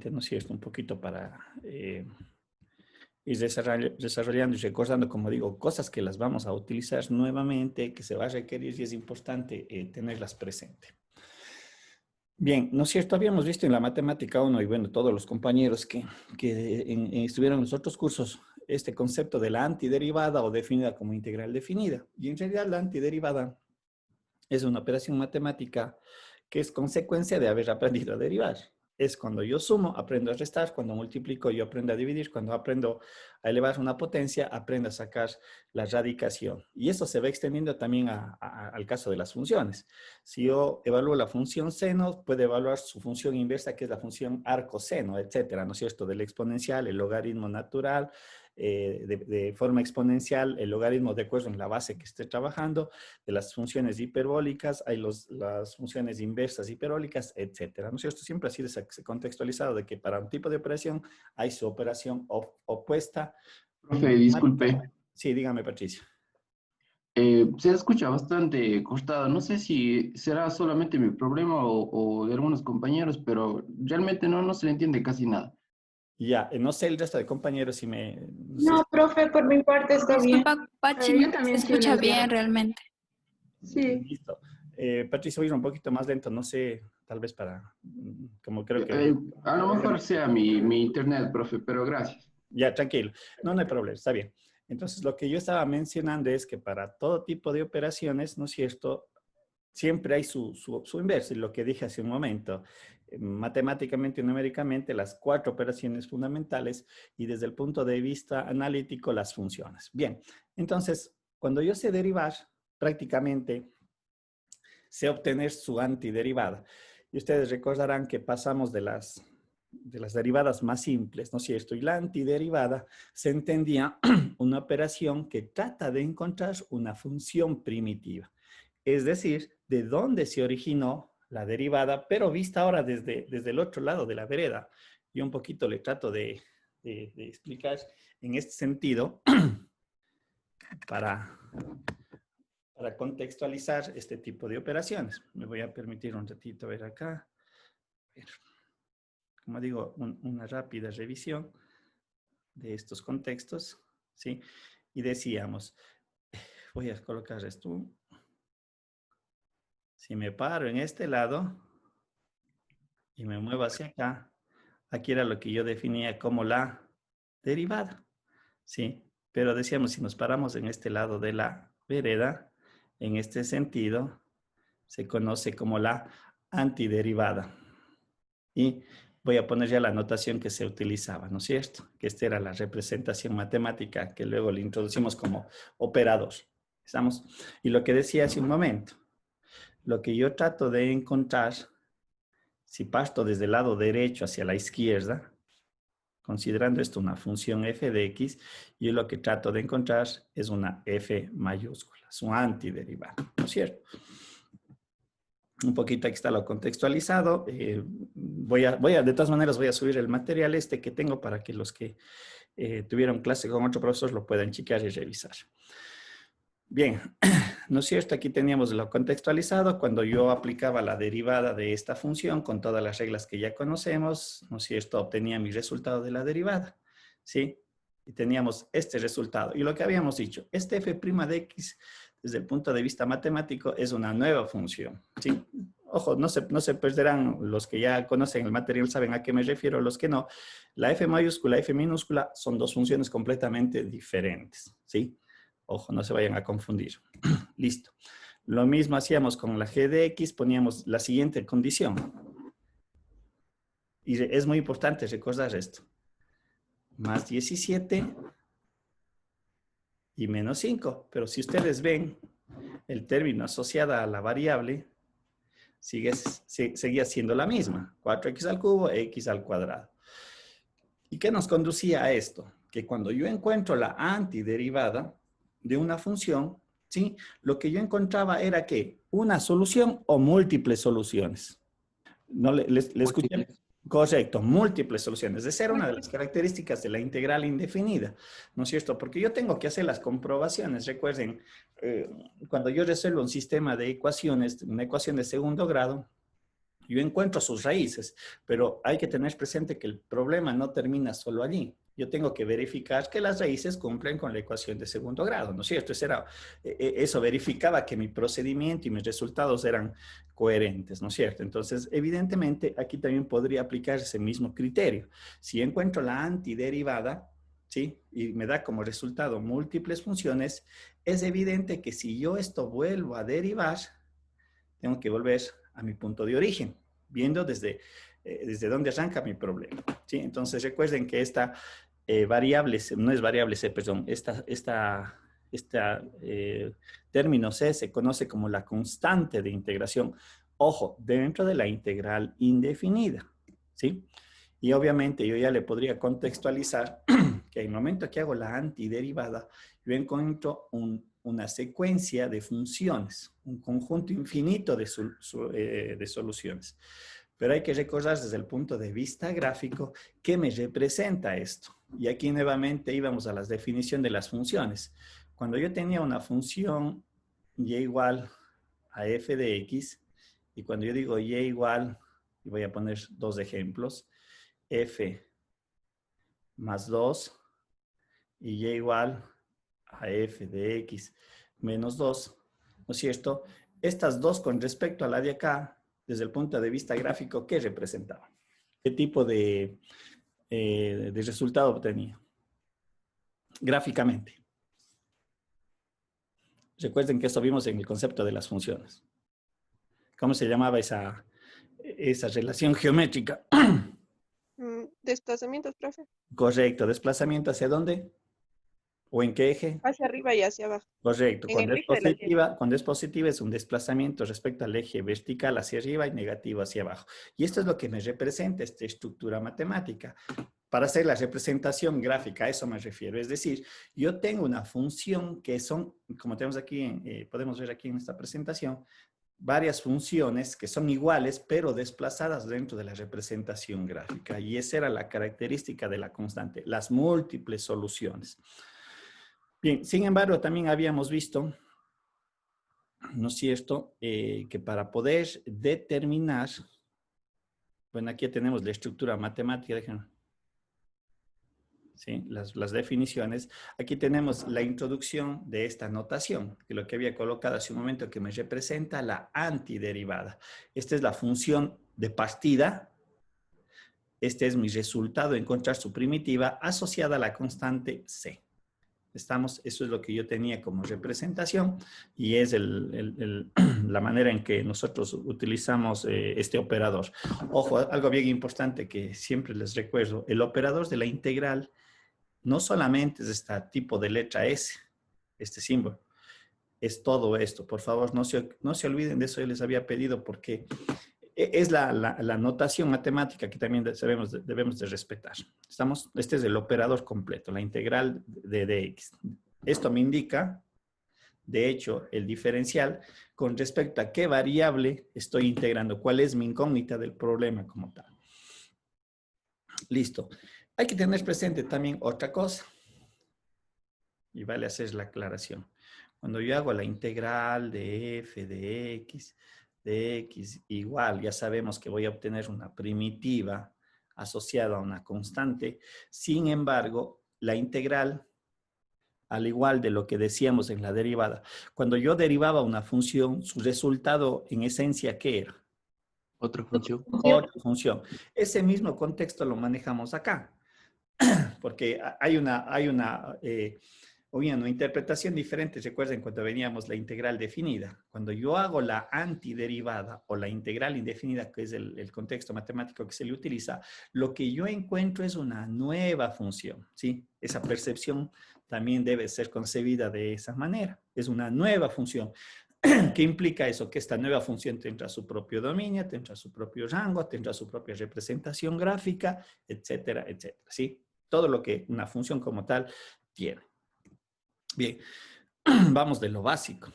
rápidamente, ¿no es cierto? Un poquito para ir desarrollando y recordando, como digo, cosas que las vamos a utilizar nuevamente, que se va a requerir y es importante tenerlas presentes. Bien, ¿no es cierto? Habíamos visto en la matemática 1 y bueno, todos los compañeros que estuvieron en los otros cursos, este concepto de la antiderivada o definida como integral definida. Y en realidad la antiderivada es una operación matemática que es consecuencia de haber aprendido a derivar. Es cuando yo sumo, aprendo a restar, cuando multiplico, yo aprendo a dividir, cuando aprendo a elevar una potencia, aprendo a sacar la radicación. Y eso se va extendiendo también al caso de las funciones. Si yo evalúo la función seno, puedo evaluar su función inversa, que es la función arcoseno, etcétera, ¿no es cierto? Del exponencial, el logaritmo natural, de forma exponencial, el logaritmo de acuerdo en la base que esté trabajando, de las funciones hiperbólicas, hay las funciones inversas hiperbólicas, etcétera. ¿No es cierto? Siempre ha sido contextualizado de que para un tipo de operación hay su operación opuesta. Profe, disculpe. Sí, dígame, Patricio. Se escucha bastante cortado. No sé si será solamente mi problema o de algunos compañeros, pero realmente no se le entiende casi nada. Ya, no sé el resto de compañeros si me... No, profe, por mi parte está bien. Disculpa, Pachi, Yo se también escucha sí, bien realmente. Sí. Listo. Patricio, voy a ir un poquito más lento, no sé, tal vez para... Como creo que... A lo mejor sea mi internet, profe, pero gracias. Ya, tranquilo. No hay problema, está bien. Entonces, lo que yo estaba mencionando es que para todo tipo de operaciones, ¿no es cierto?, siempre hay su inverso, y lo que dije hace un momento. Matemáticamente y numéricamente, las 4 operaciones fundamentales y desde el punto de vista analítico, las funciones. Bien, entonces, cuando yo sé derivar, prácticamente sé obtener su antiderivada. Y ustedes recordarán que pasamos de las derivadas más simples, ¿no es cierto? Y la antiderivada se entendía una operación que trata de encontrar una función primitiva. Es decir, de dónde se originó la derivada, pero vista ahora desde el otro lado de la vereda. Yo un poquito le trato de explicar en este sentido para contextualizar este tipo de operaciones. Me voy a permitir un ratito ver acá. Como digo, una rápida revisión de estos contextos, ¿sí? Y decíamos, voy a colocar esto. Si me paro en este lado y me muevo hacia acá, aquí era lo que yo definía como la derivada, ¿sí? Pero decíamos, si nos paramos en este lado de la vereda, en este sentido, se conoce como la antiderivada. Y voy a poner ya la notación que se utilizaba, ¿no es cierto? Que esta era la representación matemática que luego le introducimos como operador. ¿Estamos? Y lo que decía hace un momento, lo que yo trato de encontrar, si parto desde el lado derecho hacia la izquierda, considerando esto una función f de x, yo lo que trato de encontrar es una f mayúscula, su antiderivada, ¿no es cierto? Un poquito aquí está lo contextualizado. De todas maneras, voy a subir el material que tengo para que los que tuvieron clase con otro profesor lo puedan chequear y revisar. Bien, ¿no es cierto? Aquí teníamos lo contextualizado cuando yo aplicaba la derivada de esta función con todas las reglas que ya conocemos, ¿no es cierto? Obtenía mi resultado de la derivada, ¿sí? Y teníamos este resultado. Y lo que habíamos dicho, este f' de x, desde el punto de vista matemático, es una nueva función, ¿sí? Ojo, no se perderán, los que ya conocen el material saben a qué me refiero, los que no. La f mayúscula, f minúscula son dos funciones completamente diferentes, ¿sí? Ojo, no se vayan a confundir. Listo. Lo mismo hacíamos con la g de x, poníamos la siguiente condición. Y es muy importante recordar esto. Más 17 y menos 5. Pero si ustedes ven, el término asociado a la variable seguía siendo la misma. 4x al cubo, x al cuadrado. ¿Y qué nos conducía a esto? Que cuando yo encuentro la antiderivada de una función, ¿sí? Lo que yo encontraba era que una solución o múltiples soluciones. ¿No le escuché? Correcto, múltiples soluciones. Esa era una de las características de la integral indefinida, ¿no es cierto? Porque yo tengo que hacer las comprobaciones. Recuerden, cuando yo resuelvo un sistema de ecuaciones, una ecuación de segundo grado, yo encuentro sus raíces, pero hay que tener presente que el problema no termina solo allí. Yo tengo que verificar que las raíces cumplen con la ecuación de segundo grado, ¿no es cierto? Eso verificaba que mi procedimiento y mis resultados eran coherentes, ¿no es cierto? Entonces, evidentemente, aquí también podría aplicar ese mismo criterio. Si encuentro la antiderivada, ¿sí? Y me da como resultado múltiples funciones, es evidente que si yo esto vuelvo a derivar, tengo que volver a mi punto de origen, viendo desde dónde arranca mi problema, ¿sí? Entonces recuerden que esta variable, no es variable C, perdón, término C se conoce como la constante de integración, ojo, dentro de la integral indefinida, ¿sí? Y obviamente yo ya le podría contextualizar que en el momento que hago la antiderivada, yo encuentro una secuencia de funciones, un conjunto infinito de soluciones. Pero hay que recordar desde el punto de vista gráfico qué me representa esto. Y aquí nuevamente íbamos a la definición de las funciones. Cuando yo tenía una función y igual a f de x, y cuando yo digo y igual, y voy a poner dos ejemplos, f más 2 y y igual a f de x menos 2, ¿no es cierto? Estas dos con respecto a la de acá, desde el punto de vista gráfico, ¿qué representaban? ¿Qué tipo de resultado obtenía? Gráficamente. Recuerden que esto vimos en el concepto de las funciones. ¿Cómo se llamaba esa relación geométrica? Desplazamientos, profe. Correcto. ¿Desplazamiento hacia dónde? ¿O en qué eje? Hacia arriba y hacia abajo. Correcto. En el eje de la Tierra. Cuando es positiva es un desplazamiento respecto al eje vertical hacia arriba y negativo hacia abajo. Y esto es lo que me representa esta estructura matemática. Para hacer la representación gráfica, a eso me refiero. Es decir, yo tengo una función que son, como tenemos aquí, podemos ver aquí en esta presentación, varias funciones que son iguales, pero desplazadas dentro de la representación gráfica. Y esa era la característica de la constante, las múltiples soluciones. Bien, sin embargo, también habíamos visto, ¿no es cierto?, que para poder determinar, bueno, aquí tenemos la estructura matemática, déjenme, ¿sí? Las definiciones. Aquí tenemos la introducción de esta notación, que lo que había colocado hace un momento, que me representa la antiderivada. Esta es la función de partida. Este es mi resultado, encontrar su primitiva asociada a la constante C. Eso es lo que yo tenía como representación y es la manera en que nosotros utilizamos este operador. Ojo, algo bien importante que siempre les recuerdo, el operador de la integral no solamente es este tipo de letra S, este símbolo, es todo esto. Por favor, no se olviden de eso, yo les había pedido porque es la notación matemática que también debemos de respetar. Este es el operador completo, la integral de dx. Esto me indica, de hecho, el diferencial con respecto a qué variable estoy integrando, cuál es mi incógnita del problema como tal. Listo. Hay que tener presente también otra cosa. Y vale hacer la aclaración. Cuando yo hago la integral de f de x igual, ya sabemos que voy a obtener una primitiva asociada a una constante. Sin embargo, la integral, al igual de lo que decíamos en la derivada, cuando yo derivaba una función, su resultado en esencia, ¿qué era? Otra función. Otra función. Ese mismo contexto lo manejamos acá, porque hay una interpretación diferente. Recuerden cuando veníamos la integral definida. Cuando yo hago la antiderivada o la integral indefinida, que es el contexto matemático que se le utiliza, lo que yo encuentro es una nueva función, ¿sí? Esa percepción también debe ser concebida de esa manera. Es una nueva función. ¿Qué implica eso? Que esta nueva función tendrá su propio dominio, tendrá su propio rango, tendrá su propia representación gráfica, etcétera, etcétera, ¿sí? Todo lo que una función como tal tiene. Bien, vamos de lo básico.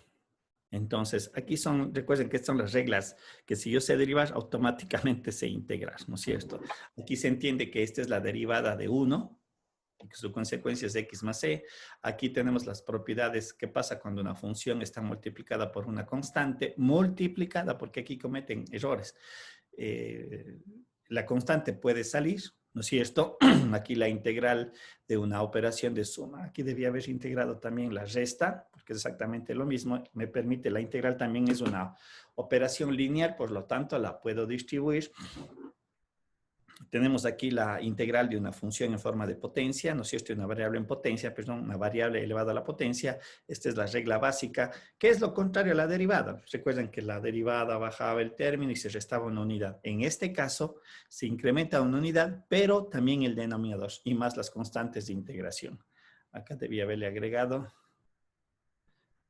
Entonces, aquí recuerden que estas son las reglas que si yo sé derivar, automáticamente sé integrar, ¿no es cierto? Aquí se entiende que esta es la derivada de 1, y que su consecuencia es x más c. Aquí tenemos las propiedades que pasa cuando una función está multiplicada por una constante, multiplicada, porque aquí cometen errores. la constante puede salir, ¿no es cierto? Aquí la integral de una operación de suma. Aquí debía haber integrado también la resta, porque es exactamente lo mismo. Me permite, la integral también es una operación lineal, por lo tanto la puedo distribuir. Tenemos aquí la integral de una función en forma de potencia, ¿no es cierto? Una variable en potencia, perdón, una variable elevada a la potencia. Esta es la regla básica. ¿Qué es lo contrario a la derivada? Recuerden que la derivada bajaba el término y se restaba una unidad. En este caso, se incrementa una unidad, pero también el denominador y más las constantes de integración. Acá debía haberle agregado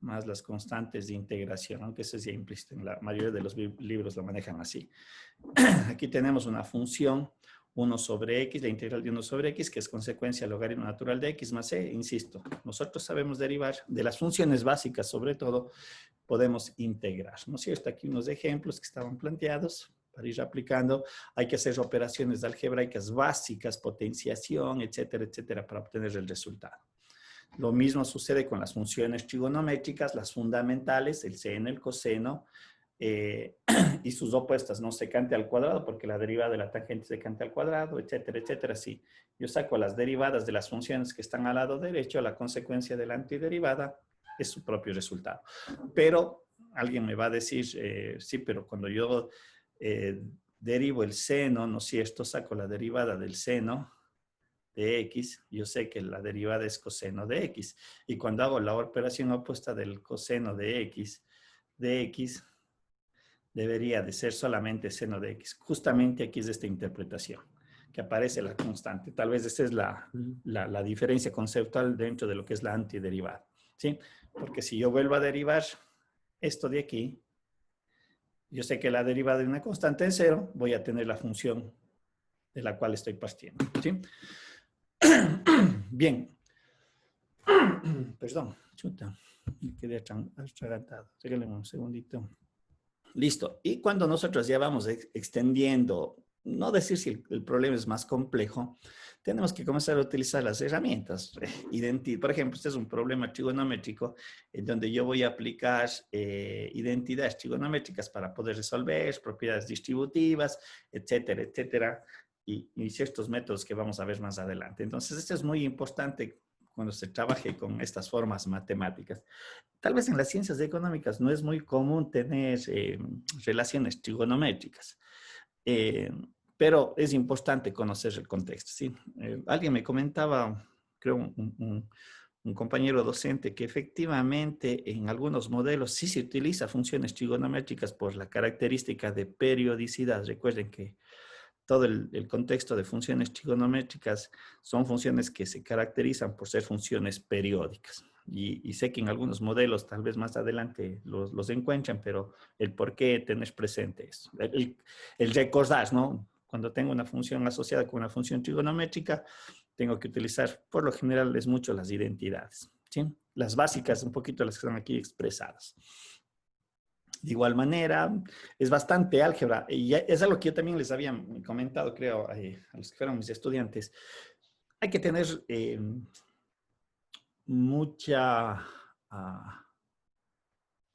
más las constantes de integración, aunque eso es ya implícito, en la mayoría de los libros lo manejan así. Aquí tenemos una función 1 sobre x, la integral de 1 sobre x, que es consecuencia logaritmo natural de x más e. Insisto, nosotros sabemos derivar de las funciones básicas, sobre todo, podemos integrar, ¿no es cierto? Aquí unos ejemplos que estaban planteados para ir aplicando. Hay que hacer operaciones algebraicas básicas, potenciación, etcétera, etcétera, para obtener el resultado. Lo mismo sucede con las funciones trigonométricas, las fundamentales, el seno, el coseno, y sus opuestas, ¿no? Secante al cuadrado, porque la derivada de la tangente es secante al cuadrado, etcétera, etcétera. Sí, yo saco las derivadas de las funciones que están al lado derecho, la consecuencia de la antiderivada es su propio resultado. Pero alguien me va a decir, sí, pero cuando yo derivo el seno, ¿no es cierto? Saco la derivada del seno de x, yo sé que la derivada es coseno de x. Y cuando hago la operación opuesta del coseno de x, debería de ser solamente seno de x. Justamente aquí es esta interpretación, que aparece la constante. Tal vez esa es la diferencia conceptual dentro de lo que es la antiderivada, ¿sí? Porque si yo vuelvo a derivar esto de aquí, yo sé que la derivada de una constante es 0, voy a tener la función de la cual estoy partiendo, ¿sí? Bien. Perdón, chuta, me quedé atragantado. Regálame un segundito. Listo. Y cuando nosotros ya vamos extendiendo, no decir si el problema es más complejo, tenemos que comenzar a utilizar las herramientas. Por ejemplo, este es un problema trigonométrico en donde yo voy a aplicar identidades trigonométricas para poder resolver propiedades distributivas, etcétera, etcétera, y ciertos métodos que vamos a ver más adelante. Entonces, esto es muy importante cuando se trabaje con estas formas matemáticas. Tal vez en las ciencias económicas no es muy común tener relaciones trigonométricas, pero es importante conocer el contexto, ¿sí? Alguien me comentaba, creo un compañero docente, que efectivamente en algunos modelos sí se utiliza funciones trigonométricas por la característica de periodicidad. Recuerden que todo el contexto de funciones trigonométricas son funciones que se caracterizan por ser funciones periódicas. Y sé que en algunos modelos tal vez más adelante los encuentran, pero el por qué tener presente eso. El recordar, ¿no? Cuando tengo una función asociada con una función trigonométrica, tengo que utilizar, por lo general, es mucho las identidades, ¿sí? Las básicas, un poquito las que están aquí expresadas. De igual manera, es bastante álgebra. Y es algo que yo también les había comentado, creo, a los que fueron mis estudiantes. Hay que tener mucha, a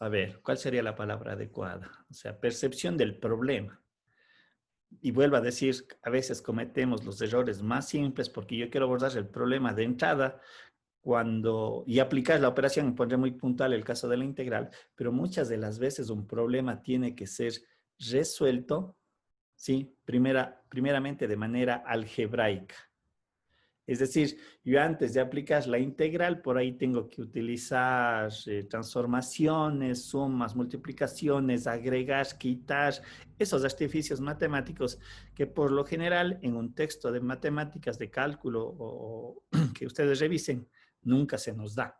ver, ¿cuál sería la palabra adecuada? O sea, percepción del problema. Y vuelvo a decir, a veces cometemos los errores más simples porque yo quiero abordar el problema de entrada y aplicar la operación, pondré muy puntual el caso de la integral, pero muchas de las veces un problema tiene que ser resuelto, ¿sí? Primeramente de manera algebraica. Es decir, yo antes de aplicar la integral, por ahí tengo que utilizar transformaciones, sumas, multiplicaciones, agregar, quitar, esos artificios matemáticos que por lo general en un texto de matemáticas de cálculo o que ustedes revisen, nunca se nos da.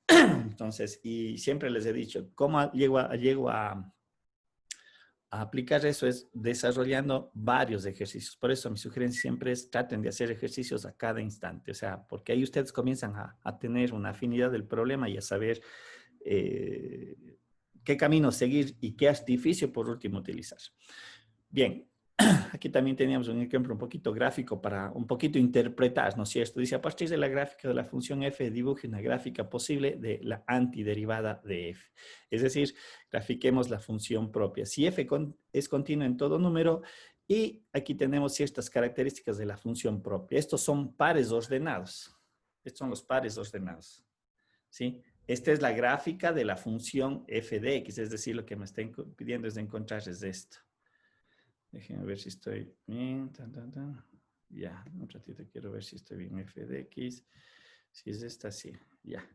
Entonces, y siempre les he dicho, ¿cómo llego a aplicar eso? Es desarrollando varios ejercicios. Por eso mi sugerencia siempre es traten de hacer ejercicios a cada instante. O sea, porque ahí ustedes comienzan a tener una afinidad del problema y a saber qué camino seguir y qué artificio por último utilizar. Bien, Aquí también teníamos un ejemplo un poquito gráfico para un poquito interpretar, ¿no es cierto? Dice, a partir de la gráfica de la función f, dibuje una gráfica posible de la antiderivada de f. Es decir, grafiquemos la función propia. Si f es continua en todo número, y aquí tenemos ciertas características de la función propia. Estos son pares ordenados. Estos son los pares ordenados, ¿sí? Esta es la gráfica de la función f de x, es decir, lo que me está pidiendo es de encontrar es esto. Déjenme ver si estoy bien. Ya, un ratito quiero ver si estoy bien. F de X. Si es esta, sí. Ya.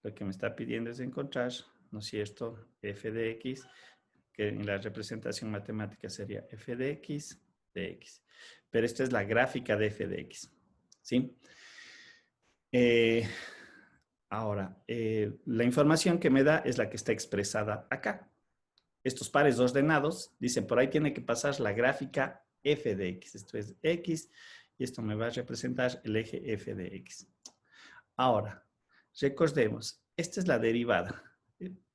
Lo que me está pidiendo es encontrar, ¿no es cierto? F de X, que en la representación matemática sería F de X. Pero esta es la gráfica de F de X. ¿Sí? Ahora, la información que me da es la que está expresada acá. Estos pares ordenados, dicen, por ahí tiene que pasar la gráfica f de x. Esto es x y esto me va a representar el eje f de x. Ahora, recordemos, esta es la derivada.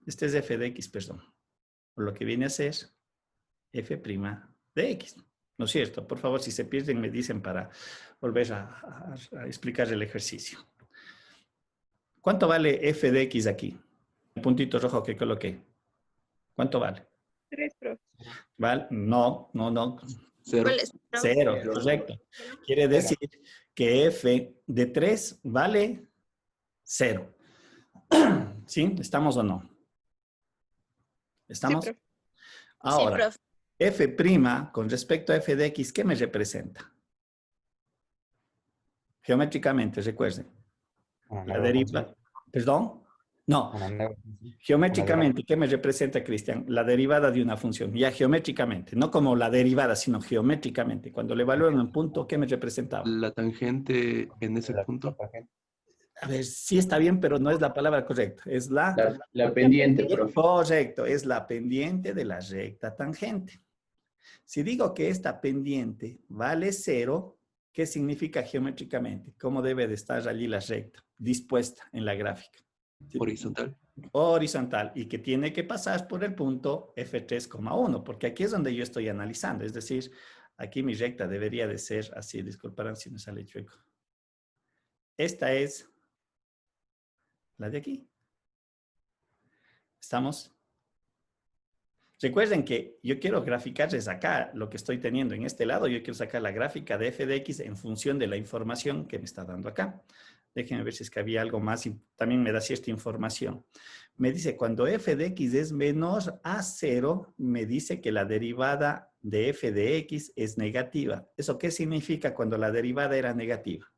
Este es f de x, perdón. Por lo que viene a ser f' de x. ¿No es cierto? Por favor, si se pierden, me dicen para volver a explicar el ejercicio. ¿Cuánto vale f de x aquí? El puntito rojo que coloqué. ¿Cuánto vale? 3, profe. ¿Vale? No. Cero. ¿Cuál es? Cero, correcto. Quiere decir que f de 3 vale 0. ¿Sí? ¿Estamos o no? ¿Estamos? Sí, profe. Ahora, Sí, f' con respecto a f de x, ¿qué me representa? Geométricamente, recuerden. La deriva. ¿Perdón? No. Geométricamente, ¿qué me representa, Cristian? La derivada de una función. Ya geométricamente, no como la derivada, sino geométricamente. Cuando le evalúan un punto, ¿qué me representaba? La tangente en ese punto. A ver, sí está bien, pero no es la palabra correcta. Es La pendiente, profe. correcto, es la pendiente de la recta tangente. Si digo que esta pendiente vale 0, ¿qué significa geométricamente? ¿Cómo debe de estar allí la recta? Dispuesta en la gráfica. Horizontal. Horizontal, y que tiene que pasar por el punto F3,1, porque aquí es donde yo estoy analizando. Es decir, aquí mi recta debería de ser así. Disculparán si me sale chueco. Esta es la de aquí. ¿Estamos? Recuerden que yo quiero graficarles acá lo que estoy teniendo en este lado. Yo quiero sacar la gráfica de f de x en función de la información que me está dando acá. Déjenme ver si es que había algo más y también me da cierta información. Me dice, cuando f de x es menor a 0, me dice que la derivada de f de x es negativa. ¿Eso qué significa cuando la derivada era negativa?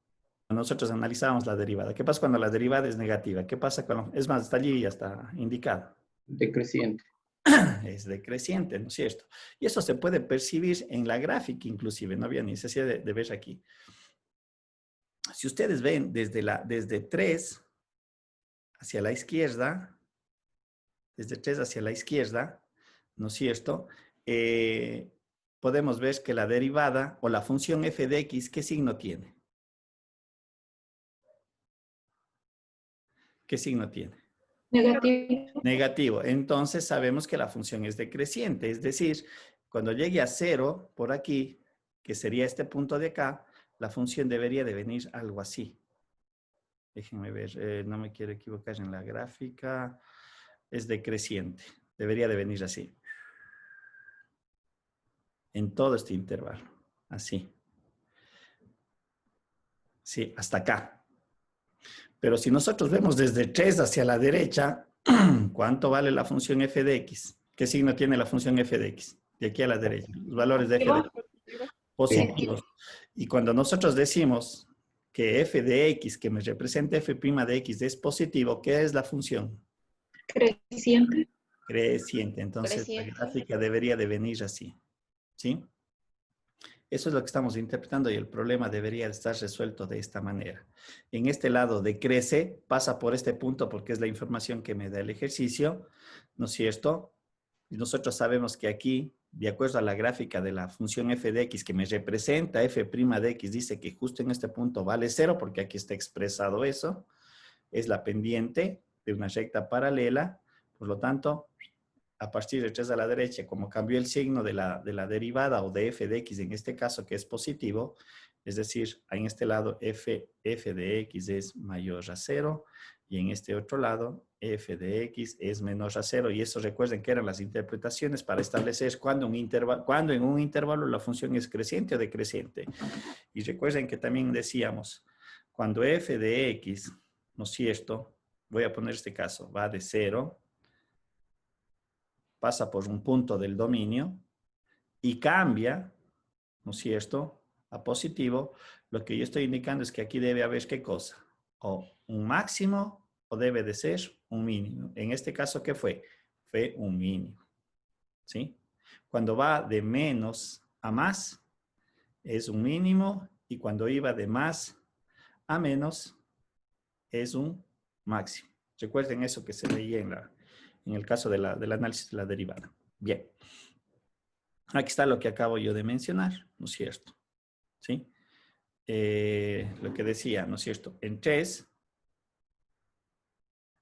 Nosotros analizábamos la derivada. ¿Qué pasa cuando la derivada es negativa? ¿Qué pasa cuando...? Es más, está allí y ya está indicado. Decreciente. Es decreciente, ¿no es cierto? Y eso se puede percibir en la gráfica inclusive, no había necesidad de ver aquí. Si ustedes ven desde 3 hacia la izquierda, desde 3 hacia la izquierda, ¿no es cierto? Podemos ver que la derivada o la función f de x, ¿qué signo tiene? ¿Qué signo tiene? Negativo. Negativo. Entonces sabemos que la función es decreciente. Es decir, cuando llegue a 0 por aquí, que sería este punto de acá, la función debería de venir algo así. Déjenme ver, no me quiero equivocar en la gráfica. Es decreciente. Debería de venir así. En todo este intervalo. Así. Sí, hasta acá. Pero si nosotros vemos desde 3 hacia la derecha, ¿cuánto vale la función f de x? ¿Qué signo tiene la función f de x? De aquí a la derecha. Los valores de f de x. Positivos. Y cuando nosotros decimos que f de x, que me representa f' de x, es positivo, ¿qué es la función? Creciente. Creciente. Entonces la gráfica debería de venir así. ¿Sí? Eso es lo que estamos interpretando y el problema debería estar resuelto de esta manera. En este lado decrece, pasa por este punto porque es la información que me da el ejercicio, ¿no es cierto? Y nosotros sabemos que aquí, de acuerdo a la gráfica de la función f de x que me representa f' de x, dice que justo en este punto vale 0 porque aquí está expresado eso. Es la pendiente de una recta paralela, por lo tanto, a partir de 3 a la derecha, como cambió el signo de la derivada o de f de x en este caso, que es positivo, es decir, en este lado f de x es mayor a 0 y en este otro lado f de x es menor a 0. Y eso recuerden que eran las interpretaciones para establecer cuando en un intervalo la función es creciente o decreciente. Y recuerden que también decíamos, cuando f de x, ¿no es cierto? Voy a poner este caso, va de 0, pasa por un punto del dominio y cambia, ¿no es cierto?, a positivo. Lo que yo estoy indicando es que aquí debe haber ¿qué cosa? O un máximo o debe de ser un mínimo. En este caso, ¿qué fue? Fue un mínimo, ¿sí? Cuando va de menos a más, es un mínimo, y cuando iba de más a menos, es un máximo. Recuerden eso que se veía en el caso del análisis de la derivada. Bien. Aquí está lo que acabo yo de mencionar, ¿no es cierto? ¿Sí? Lo que decía, ¿no es cierto? En 3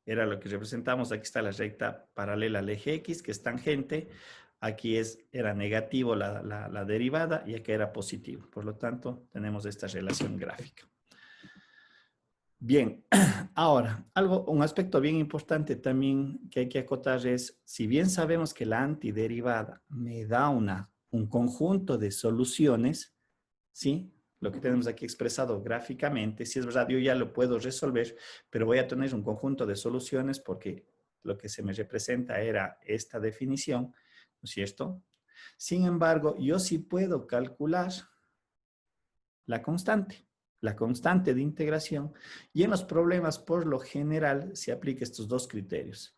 era lo que representamos. Aquí está la recta paralela al eje X, que es tangente. Aquí era negativo la derivada y aquí era positivo. Por lo tanto, tenemos esta relación gráfica. Bien, ahora, un aspecto bien importante también que hay que acotar es, si bien sabemos que la antiderivada me da un conjunto de soluciones, ¿sí? Lo que tenemos aquí expresado gráficamente, si es verdad, yo ya lo puedo resolver, pero voy a tener un conjunto de soluciones porque lo que se me representa era esta definición, ¿no es cierto? Sin embargo, yo sí puedo calcular la constante de integración, y en los problemas por lo general se aplica estos dos criterios.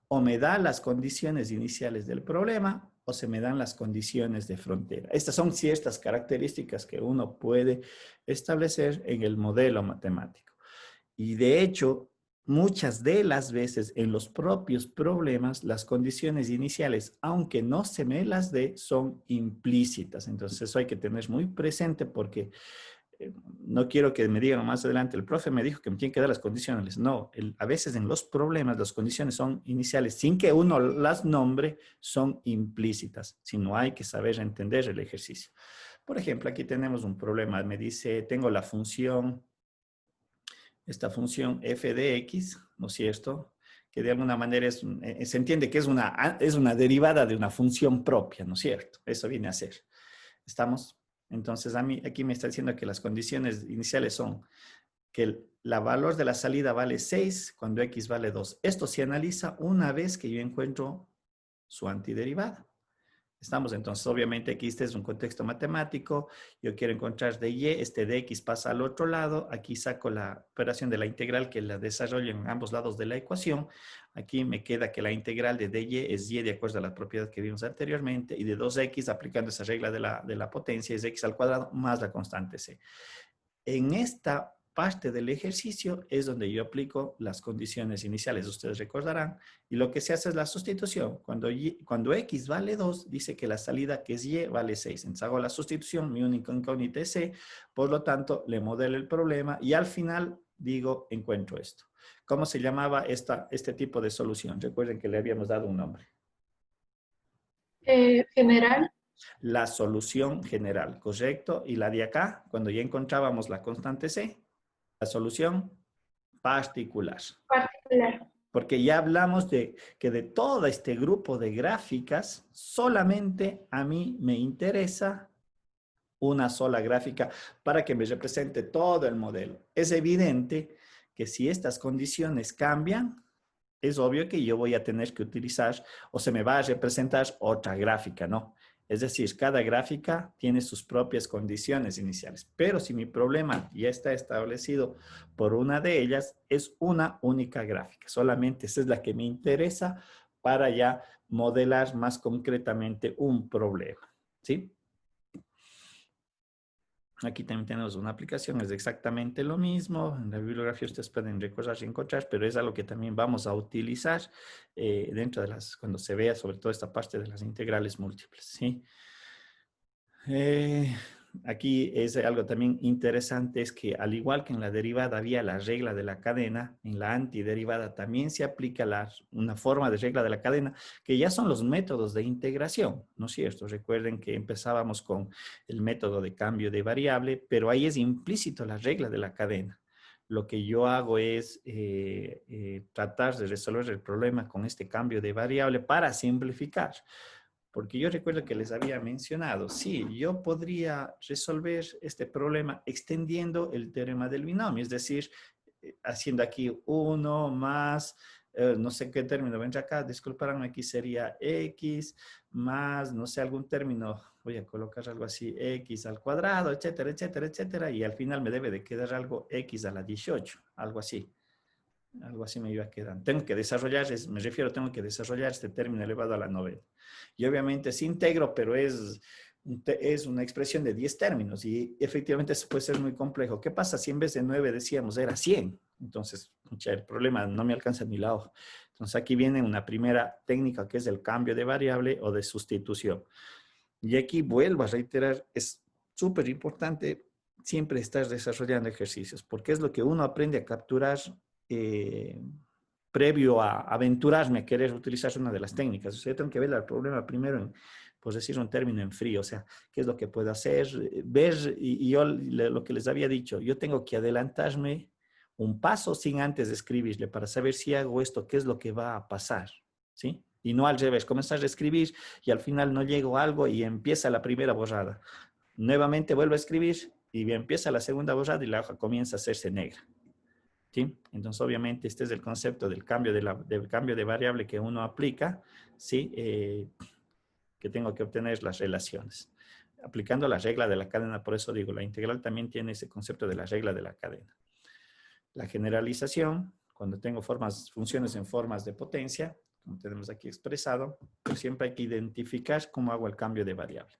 O me da las condiciones iniciales del problema o se me dan las condiciones de frontera. Estas son ciertas características que uno puede establecer en el modelo matemático. Y de hecho, muchas de las veces en los propios problemas, las condiciones iniciales, aunque no se me las dé, son implícitas. Entonces eso hay que tener muy presente porque no quiero que me digan más adelante, el profe me dijo que me tienen que dar las condiciones. No, a veces en los problemas las condiciones son iniciales, sin que uno las nombre, son implícitas, sino hay que saber entender el ejercicio. Por ejemplo, aquí tenemos un problema, me dice, tengo la función, esta función f de x, ¿no es cierto?, que de alguna manera se entiende que es una derivada de una función propia, ¿no es cierto? Eso viene a ser. ¿Estamos? Entonces, aquí me está diciendo que las condiciones iniciales son que el valor de la salida vale 6 cuando x vale 2. Esto se analiza una vez que yo encuentro su antiderivada. Estamos, entonces, obviamente aquí este es un contexto matemático. Yo quiero encontrar de y, este de x pasa al otro lado. Aquí saco la operación de la integral que la desarrollo en ambos lados de la ecuación. Aquí me queda que la integral de dy es y de acuerdo a la propiedad que vimos anteriormente, y de 2x, aplicando esa regla de la potencia, es x al cuadrado más la constante c. En esta parte del ejercicio es donde yo aplico las condiciones iniciales, ustedes recordarán, y lo que se hace es la sustitución. Cuando x vale 2, dice que la salida que es y vale 6. Entonces hago la sustitución, mi única incógnita es c, por lo tanto le modelo el problema y al final digo, encuentro esto. ¿Cómo se llamaba este tipo de solución? Recuerden que le habíamos dado un nombre. General. La solución general, ¿correcto? Y la de acá, cuando ya encontrábamos la constante c, la solución particular. Particular. Porque ya hablamos de que de todo este grupo de gráficas, solamente a mí me interesa una sola gráfica para que me represente todo el modelo. Es evidente que si estas condiciones cambian, es obvio que yo voy a tener que utilizar o se me va a representar otra gráfica, ¿no? Es decir, cada gráfica tiene sus propias condiciones iniciales, pero si mi problema ya está establecido por una de ellas, es una única gráfica. Solamente esa es la que me interesa para ya modelar más concretamente un problema, ¿sí? Aquí también tenemos una aplicación, es exactamente lo mismo. En la bibliografía ustedes pueden recordar y encontrar, pero es algo que también vamos a utilizar dentro de cuando se vea sobre todo esta parte de las integrales múltiples, ¿sí? aquí es algo también interesante, es que al igual que en la derivada había la regla de la cadena, en la antiderivada también se aplica una forma de regla de la cadena, que ya son los métodos de integración, ¿no es cierto? Recuerden que empezábamos con el método de cambio de variable, pero ahí es implícito la regla de la cadena. Lo que yo hago es tratar de resolver el problema con este cambio de variable para simplificar. Porque yo recuerdo que les había mencionado, sí, yo podría resolver este problema extendiendo el teorema del binomio, es decir, haciendo aquí 1 más, no sé qué término vendrá acá, disculparán, aquí sería x más, no sé, algún término, voy a colocar algo así, x al cuadrado, etcétera, etcétera, etcétera, y al final me debe de quedar algo x a la 18, algo así. Algo así me iba quedando. Tengo que desarrollar, me refiero, tengo que desarrollar este término elevado a la novena. Y obviamente es íntegro, pero es una expresión de 10 términos y efectivamente eso puede ser muy complejo. ¿Qué pasa si en vez de 9 decíamos era 100? Entonces, el problema no me alcanza ni la hoja. Entonces aquí viene una primera técnica que es el cambio de variable o de sustitución. Y aquí vuelvo a reiterar, es súper importante siempre estar desarrollando ejercicios, porque es lo que uno aprende a capturar previo a aventurarme a querer utilizar una de las técnicas. O sea, yo tengo que ver el problema primero en, pues decir un término en frío, o sea, qué es lo que puedo hacer, ver, y yo lo que les había dicho, yo tengo que adelantarme un paso sin antes escribirle para saber si hago esto, qué es lo que va a pasar, ¿sí? Y no al revés, comenzar a escribir y al final no llego a algo y empieza la primera borrada. Nuevamente vuelvo a escribir y empieza la segunda borrada y la hoja comienza a hacerse negra. ¿Sí? Entonces, obviamente, este es el concepto del cambio del cambio de variable que uno aplica, ¿sí? Que tengo que obtener las relaciones. Aplicando la regla de la cadena, por eso digo, la integral también tiene ese concepto de la regla de la cadena. La generalización, cuando tengo funciones en formas de potencia, como tenemos aquí expresado, pues siempre hay que identificar cómo hago el cambio de variable.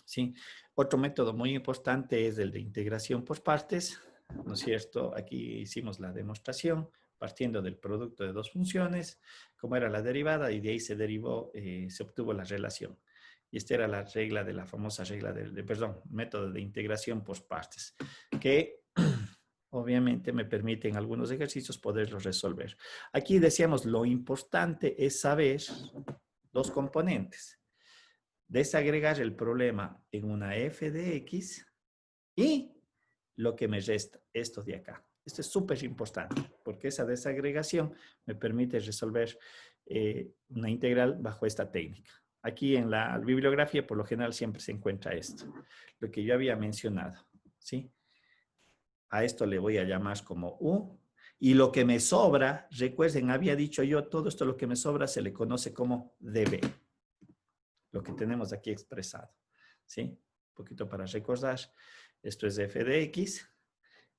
¿Sí? Otro método muy importante es el de integración por partes, ¿no es cierto? Aquí hicimos la demostración partiendo del producto de dos funciones, como era la derivada, y de ahí se derivó, se obtuvo la relación. Y esta era la regla de la famosa regla método de integración por partes, que obviamente me permite en algunos ejercicios poderlos resolver. Aquí decíamos, lo importante es saber los componentes. Desagregar el problema en una f de x y lo que me resta, esto de acá. Esto es súper importante porque esa desagregación me permite resolver una integral bajo esta técnica. Aquí en la bibliografía por lo general siempre se encuentra esto, lo que yo había mencionado, ¿sí? A esto le voy a llamar como u. Y lo que me sobra, recuerden, había dicho yo, todo esto lo que me sobra se le conoce como db. Lo que tenemos aquí expresado, ¿sí? Un poquito para recordar, esto es f de x,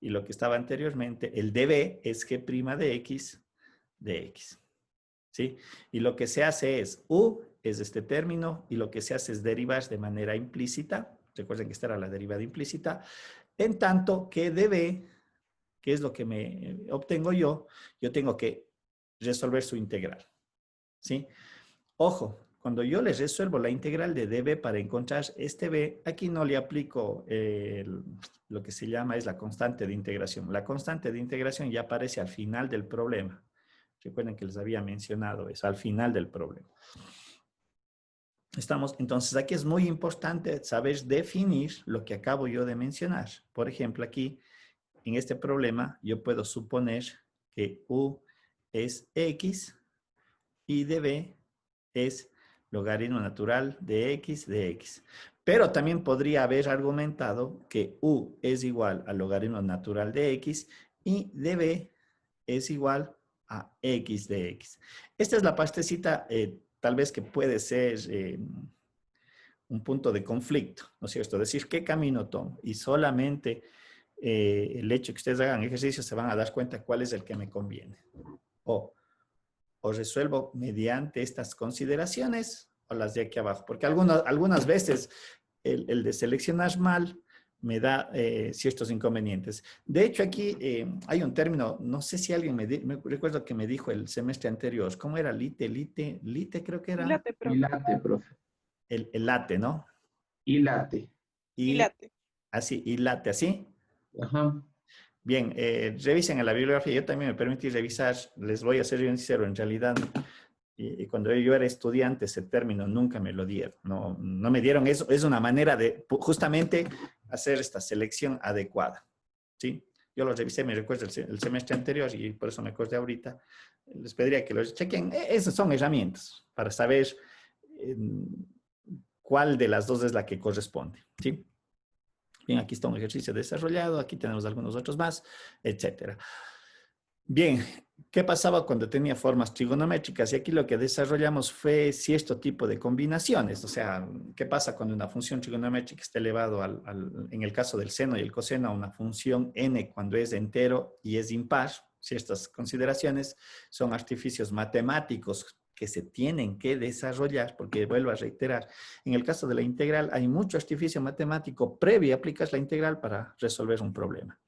y lo que estaba anteriormente, el db es g' de x, ¿sí? Y lo que se hace es, u es este término, y lo que se hace es derivar de manera implícita, recuerden que esta era la derivada implícita, en tanto que db, que es lo que me obtengo yo tengo que resolver su integral, ¿sí? Ojo, cuando yo les resuelvo la integral de db para encontrar este b, aquí no le aplico lo que se llama es la constante de integración. La constante de integración ya aparece al final del problema. Recuerden que les había mencionado eso, al final del problema. Entonces, aquí es muy importante saber definir lo que acabo yo de mencionar. Por ejemplo, aquí, en este problema, yo puedo suponer que u es x y db es logaritmo natural de x de x. Pero también podría haber argumentado que u es igual al logaritmo natural de x y db es igual a x de x. Esta es la partecita tal vez que puede ser un punto de conflicto, ¿no es cierto? Decir, ¿qué camino tomo? Y solamente el hecho que ustedes hagan ejercicios se van a dar cuenta cuál es el que me conviene. O resuelvo mediante estas consideraciones o las de aquí abajo, porque algunas veces el de seleccionar mal me da ciertos inconvenientes. De hecho, aquí hay un término, no sé si alguien me recuerdo que me dijo el semestre anterior, ¿cómo era? Lite creo que era. Late, profe. Y late, profe. El late, ¿no? Y late. Y Y late. así, y late, así. Ajá. Bien, revisen en la bibliografía. Yo también me permití revisar. Les voy a ser bien sincero, en realidad. Y cuando yo era estudiante, ese término nunca me lo dieron. No, no me dieron eso. Es una manera de justamente hacer esta selección adecuada. ¿Sí? Yo lo revisé, me recuerdo el semestre anterior y por eso me acordé ahorita. Les pediría que lo chequen. Esas son herramientas para saber eh, cuál de las dos es la que corresponde. ¿Sí? Bien, aquí está un ejercicio desarrollado, aquí tenemos algunos otros más, etcétera. Bien, ¿qué pasaba cuando tenía formas trigonométricas? Y aquí lo que desarrollamos fue cierto tipo de combinaciones. O sea, ¿qué pasa cuando una función trigonométrica está elevado en el caso del seno y el coseno, a una función n cuando es entero y es impar? Ciertas consideraciones son artificios matemáticos que se tienen que desarrollar, porque vuelvo a reiterar, en el caso de la integral hay mucho artificio matemático previo, aplicas la integral para resolver un problema.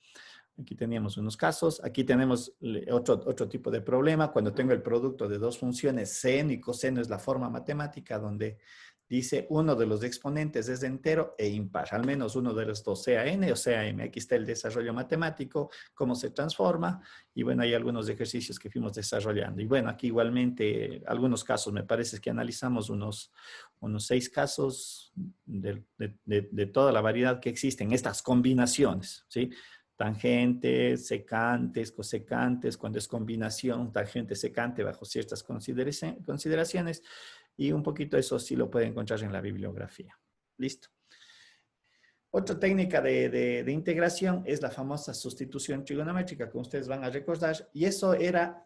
Aquí teníamos unos casos, aquí tenemos otro tipo de problema, cuando tengo el producto de dos funciones, seno y coseno es la forma matemática donde dice uno de los exponentes es entero e impar, al menos uno de los dos, sea n o sea m. Aquí está el desarrollo matemático, cómo se transforma, y bueno, hay algunos ejercicios que fuimos desarrollando. Y bueno, aquí igualmente algunos casos, me parece que analizamos unos 6 casos de toda la variedad que existen, estas combinaciones, ¿sí? Tangentes, secantes, cosecantes, cuando es combinación, tangente, secante, bajo ciertas consideraciones, y un poquito eso sí lo puede encontrar en la bibliografía. Listo. Otra técnica de integración es la famosa sustitución trigonométrica, que ustedes van a recordar, y eso era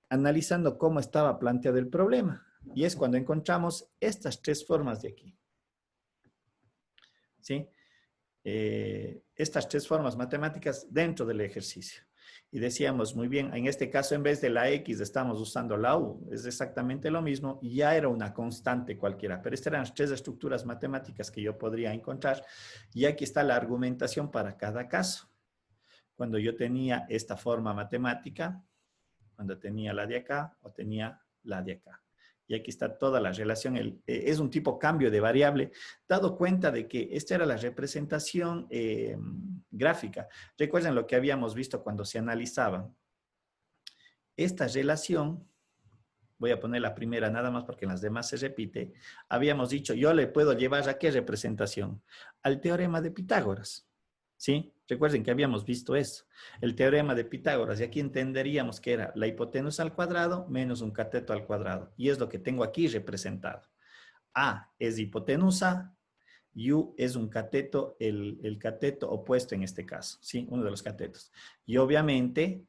analizando cómo estaba planteado el problema, y es cuando encontramos estas tres formas de aquí. ¿Sí? Estas tres formas matemáticas dentro del ejercicio. Y decíamos, muy bien, en este caso en vez de la X estamos usando la U, es exactamente lo mismo, y ya era una constante cualquiera, pero estas eran las tres estructuras matemáticas que yo podría encontrar, y aquí está la argumentación para cada caso. Cuando yo tenía esta forma matemática, cuando tenía la de acá o tenía la de acá. Y aquí está toda la relación. Es un tipo cambio de variable, dado cuenta de que esta era la representación gráfica. Recuerden lo que habíamos visto cuando se analizaban. Esta relación, voy a poner la primera nada más porque en las demás se repite, habíamos dicho, yo le puedo llevar a qué representación? Al teorema de Pitágoras. ¿Sí? Recuerden que habíamos visto eso, el teorema de Pitágoras, y aquí entenderíamos que era la hipotenusa al cuadrado menos un cateto al cuadrado, y es lo que tengo aquí representado. A es hipotenusa, y U es un cateto, el cateto opuesto en este caso, ¿sí? Uno de los catetos. Y obviamente,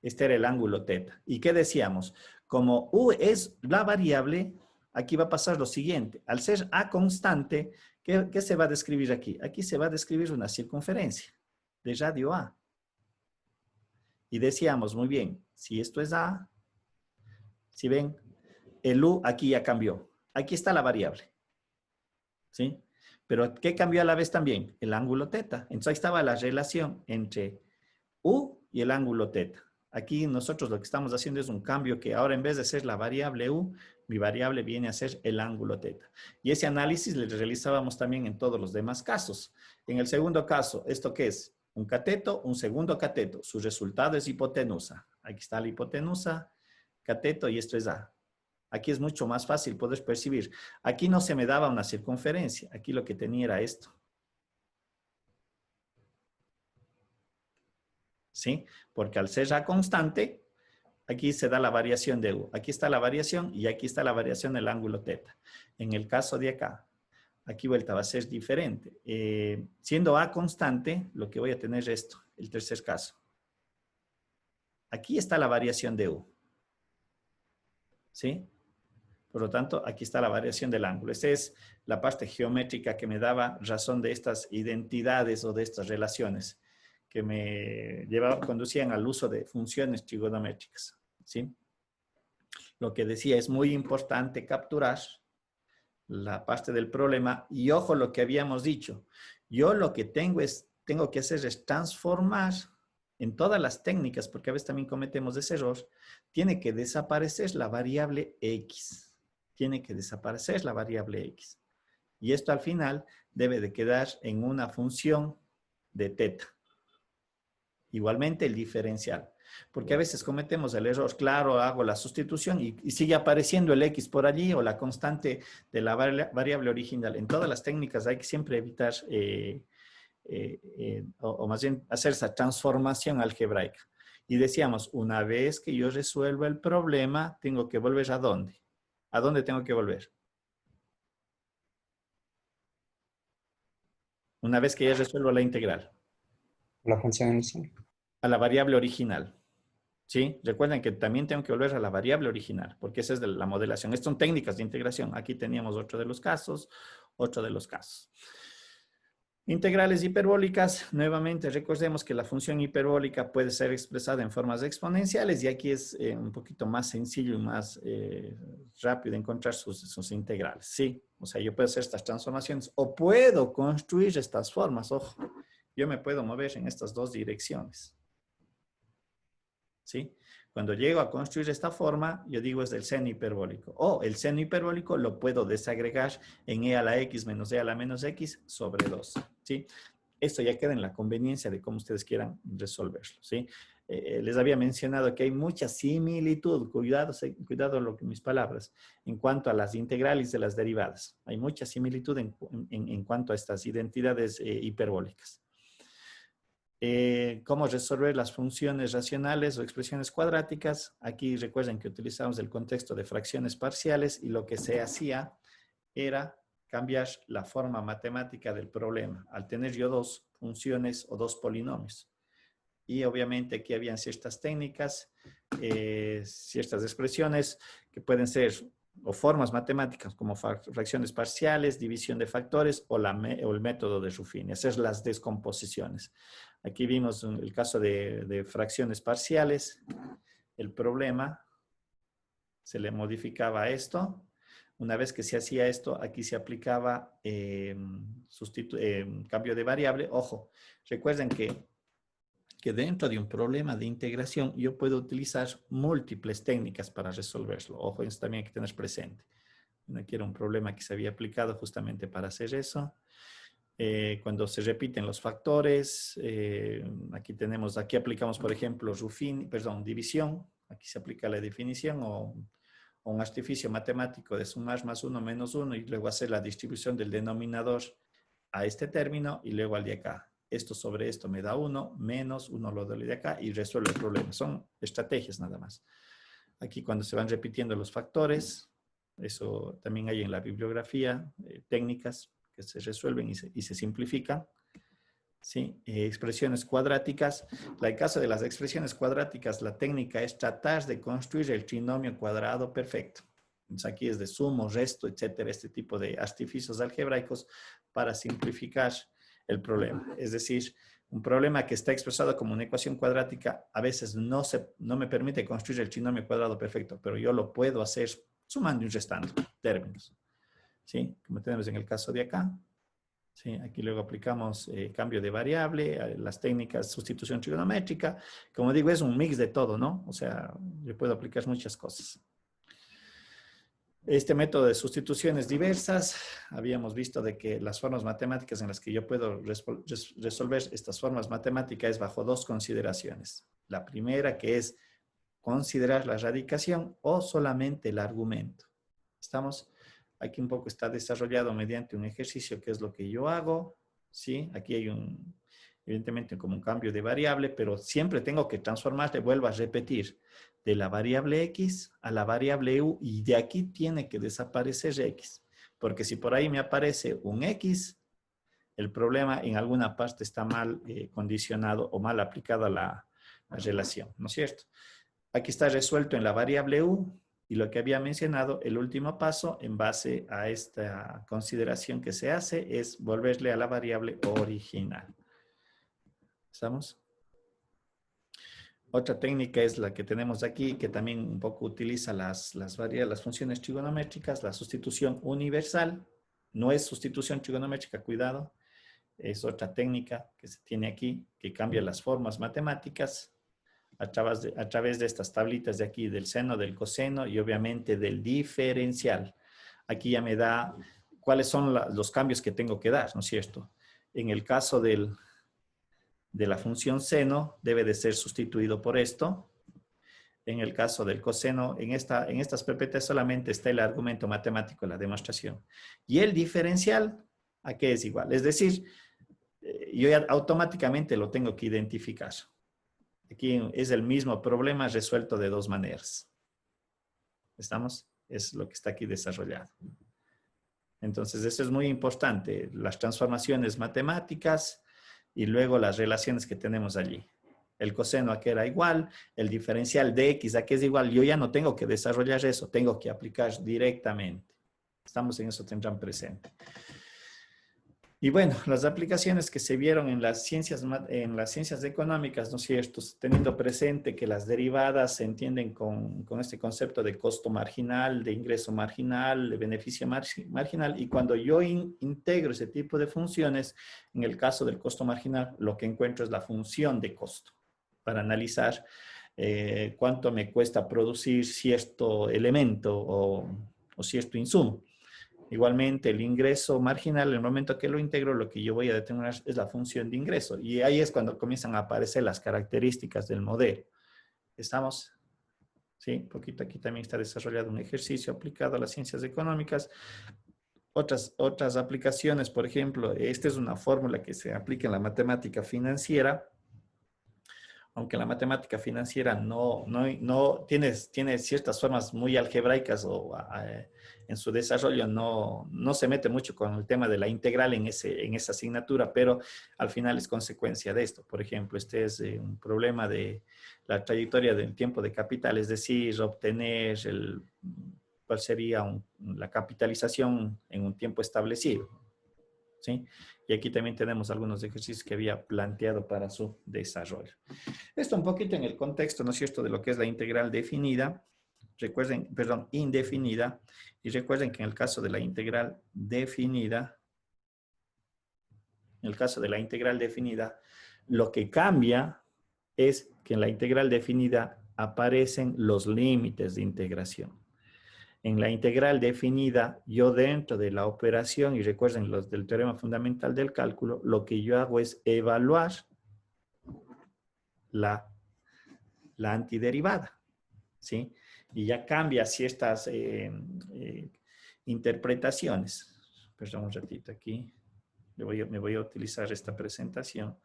este era el ángulo teta. ¿Y qué decíamos? Como U es la variable, aquí va a pasar lo siguiente. Al ser A constante, ¿qué se va a describir aquí? Aquí se va a describir una circunferencia de radio A. Y decíamos, muy bien, si esto es A, si ven, el U aquí ya cambió. Aquí está la variable. ¿Sí? Pero ¿qué cambió a la vez también? El ángulo teta. Entonces ahí estaba la relación entre U y el ángulo teta. Aquí nosotros lo que estamos haciendo es un cambio que ahora en vez de ser la variable U, mi variable viene a ser el ángulo teta. Y ese análisis lo realizábamos también en todos los demás casos. En el segundo caso, ¿esto qué es? Un cateto, un segundo cateto. Su resultado es hipotenusa. Aquí está la hipotenusa, cateto, y esto es A. Aquí es mucho más fácil poder percibir. Aquí no se me daba una circunferencia. Aquí lo que tenía era esto. ¿Sí? Porque al ser A constante, aquí se da la variación de U. Aquí está la variación y aquí está la variación del ángulo teta. En el caso de acá, aquí vuelta va a ser diferente. Siendo A constante, lo que voy a tener es esto, el tercer caso. Aquí está la variación de U. ¿Sí? Por lo tanto, aquí está la variación del ángulo. Esta es la parte geométrica que me daba razón de estas identidades o de estas relaciones que me conducían al uso de funciones trigonométricas. ¿Sí? Lo que decía, es muy importante capturar la parte del problema y ojo lo que habíamos dicho. Yo lo que tengo que hacer es transformar en todas las técnicas, porque a veces también cometemos ese error, tiene que desaparecer la variable X. tiene que desaparecer la variable x. Y esto al final debe de quedar en una función de teta. Igualmente el diferencial. Porque a veces cometemos el error, claro, hago la sustitución y sigue apareciendo el x por allí o la constante de la variable original. En todas las técnicas hay que siempre evitar, o más bien hacer esa transformación algebraica. Y decíamos, una vez que yo resuelvo el problema, tengo que volver ¿a dónde? ¿A dónde tengo que volver? Una vez que ya resuelvo la integral. La función inicial. A la variable original. ¿Sí? Recuerden que también tengo que volver a la variable original, porque esa es de la modelación. Estas son técnicas de integración. Aquí teníamos otro de los casos. Integrales hiperbólicas, nuevamente recordemos que la función hiperbólica puede ser expresada en formas exponenciales y aquí es un poquito más sencillo y más rápido encontrar sus integrales. Sí, o sea, yo puedo hacer estas transformaciones o puedo construir estas formas. Ojo, yo me puedo mover en estas dos direcciones. ¿Sí? Cuando llego a construir esta forma, yo digo es del seno hiperbólico. O el seno hiperbólico lo puedo desagregar en e a la x menos e a la menos x sobre 2. ¿Sí? Esto ya queda en la conveniencia de cómo ustedes quieran resolverlo. ¿Sí? Les había mencionado que hay mucha similitud, cuidado mis palabras, en cuanto a las integrales de las derivadas. Hay mucha similitud en cuanto a estas identidades hiperbólicas. Cómo resolver las funciones racionales o expresiones cuadráticas. Aquí recuerden que utilizamos el contexto de fracciones parciales y lo que se hacía era cambiar la forma matemática del problema al tener yo dos funciones o dos polinomios. Y obviamente aquí habían ciertas técnicas, ciertas expresiones que pueden ser o formas matemáticas como fracciones parciales, división de factores o el método de Ruffini. Esas son las descomposiciones. Aquí vimos el caso de fracciones parciales. El problema se le modificaba esto. Una vez que se hacía esto, aquí se aplicaba cambio de variable. Ojo, recuerden que dentro de un problema de integración yo puedo utilizar múltiples técnicas para resolverlo. Ojo, eso también hay que tener presente. Aquí era un problema que se había aplicado justamente para hacer eso. Cuando se repiten los factores, aquí aplicamos, por ejemplo, división. Aquí se aplica la definición o un artificio matemático de sumar más 1 menos 1 y luego hacer la distribución del denominador a este término y luego al de acá. Esto sobre esto me da 1, menos 1 lo doy de acá y resuelve el problema. Son estrategias nada más. Aquí cuando se van repitiendo los factores, eso también hay en la bibliografía, técnicas que se resuelven y se simplifican. ¿Sí? Expresiones cuadráticas. En el caso de las expresiones cuadráticas, la técnica es tratar de construir el trinomio cuadrado perfecto. Entonces aquí es de sumo, resto, etcétera, este tipo de artificios algebraicos para simplificar el problema. Es decir, un problema que está expresado como una ecuación cuadrática a veces no me permite construir el trinomio cuadrado perfecto, pero yo lo puedo hacer sumando y restando términos. ¿Sí? Como tenemos en el caso de acá. ¿Sí? Aquí luego aplicamos cambio de variable, las técnicas sustitución trigonométrica. Como digo, es un mix de todo, ¿no? O sea, yo puedo aplicar muchas cosas. Este método de sustituciones diversas, habíamos visto de que las formas matemáticas en las que yo puedo resolver estas formas matemáticas es bajo dos consideraciones. La primera que es considerar la radicación o solamente el argumento. ¿Estamos? Aquí un poco está desarrollado mediante un ejercicio que es lo que yo hago. ¿Sí? Aquí hay evidentemente como un cambio de variable, pero siempre tengo que transformarle, vuelvo a repetir, de la variable x a la variable u y de aquí tiene que desaparecer x. Porque si por ahí me aparece un x, el problema en alguna parte está mal condicionado o mal aplicado a la relación, ¿no es cierto? Aquí está resuelto en la variable u y lo que había mencionado, el último paso en base a esta consideración que se hace es volverle a la variable original. ¿Estamos? Otra técnica es la que tenemos aquí, que también un poco utiliza las funciones trigonométricas, la sustitución universal. No es sustitución trigonométrica, cuidado. Es otra técnica que se tiene aquí, que cambia las formas matemáticas a través de estas tablitas de aquí, del seno, del coseno y obviamente del diferencial. aquí ya me da cuáles son los cambios que tengo que dar, ¿no es cierto? En el caso de la función seno, debe de ser sustituido por esto. En el caso del coseno, en estas PPT solamente está el argumento matemático de la demostración. Y el diferencial, ¿a qué es igual? Es decir, yo ya automáticamente lo tengo que identificar. Aquí es el mismo problema resuelto de dos maneras. ¿Estamos? Es lo que está aquí desarrollado. Entonces, eso es muy importante. Las transformaciones matemáticas y luego las relaciones que tenemos allí. El coseno a que era igual, el diferencial de x a que es igual. Yo ya no tengo que desarrollar eso, tengo que aplicar directamente. Estamos en eso, tendrán presente. Y bueno, las aplicaciones que se vieron en las ciencias económicas, ¿no es cierto? Teniendo presente que las derivadas se entienden con este concepto de costo marginal, de ingreso marginal, de beneficio marginal, y cuando yo integro ese tipo de funciones, en el caso del costo marginal, lo que encuentro es la función de costo, para analizar cuánto me cuesta producir cierto elemento o cierto insumo. Igualmente, el ingreso marginal, en el momento que lo integro, lo que yo voy a determinar es la función de ingreso. Y ahí es cuando comienzan a aparecer las características del modelo. ¿Estamos? Sí, poquito aquí también está desarrollado un ejercicio aplicado a las ciencias económicas. Otras aplicaciones, por ejemplo, esta es una fórmula que se aplica en la matemática financiera. Aunque la matemática financiera no tiene ciertas formas muy algebraicas o en su desarrollo no se mete mucho con el tema de la integral en esa asignatura, pero al final es consecuencia de esto. Por ejemplo, este es un problema de la trayectoria del tiempo de capital, es decir, obtener cuál sería la capitalización en un tiempo establecido. ¿Sí? Y aquí también tenemos algunos ejercicios que había planteado para su desarrollo. Esto un poquito en el contexto, ¿no es cierto?, de lo que es la integral definida, recuerden, perdón, indefinida, y recuerden que en el caso de la integral definida, lo que cambia es que en la integral definida aparecen los límites de integración. En la integral definida, yo dentro de la operación, y recuerden los del teorema fundamental del cálculo, lo que yo hago es evaluar la antiderivada, ¿sí? Y ya cambia ciertas interpretaciones. Perdón un ratito aquí. Me voy a utilizar esta presentación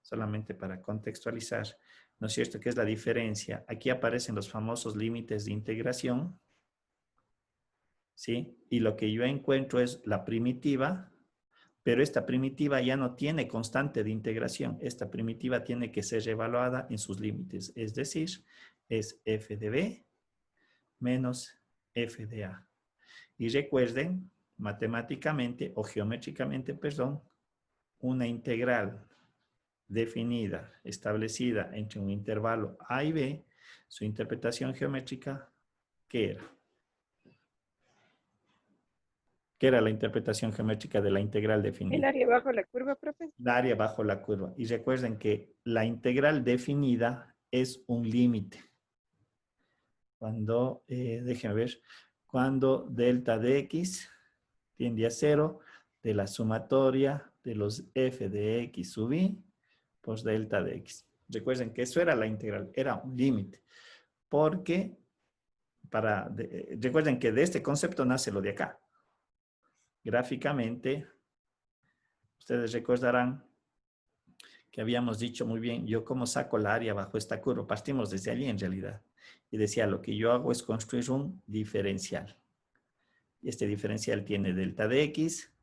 solamente para contextualizar, ¿no es cierto?, qué es la diferencia. Aquí aparecen los famosos límites de integración, ¿sí? Y lo que yo encuentro es la primitiva, pero esta primitiva ya no tiene constante de integración. Esta primitiva tiene que ser evaluada en sus límites. Es decir, es f de b menos f de a. Y recuerden, matemáticamente o geométricamente, perdón, una integral definida, establecida entre un intervalo a y b, su interpretación geométrica, ¿qué era? ¿Qué era la interpretación geométrica de la integral definida? El área bajo la curva, profe. El área bajo la curva. Y recuerden que la integral definida es un límite. Cuando, déjenme ver, cuando delta de x tiende a 0 de la sumatoria de los f de x sub i por delta de x. Recuerden que eso era la integral, era un límite. Porque, recuerden que de este concepto nace lo de acá. Gráficamente, ustedes recordarán que habíamos dicho muy bien, yo cómo saco la área bajo esta curva. Partimos desde allí en realidad. Y decía, lo que yo hago es construir un diferencial. Y este diferencial tiene delta de x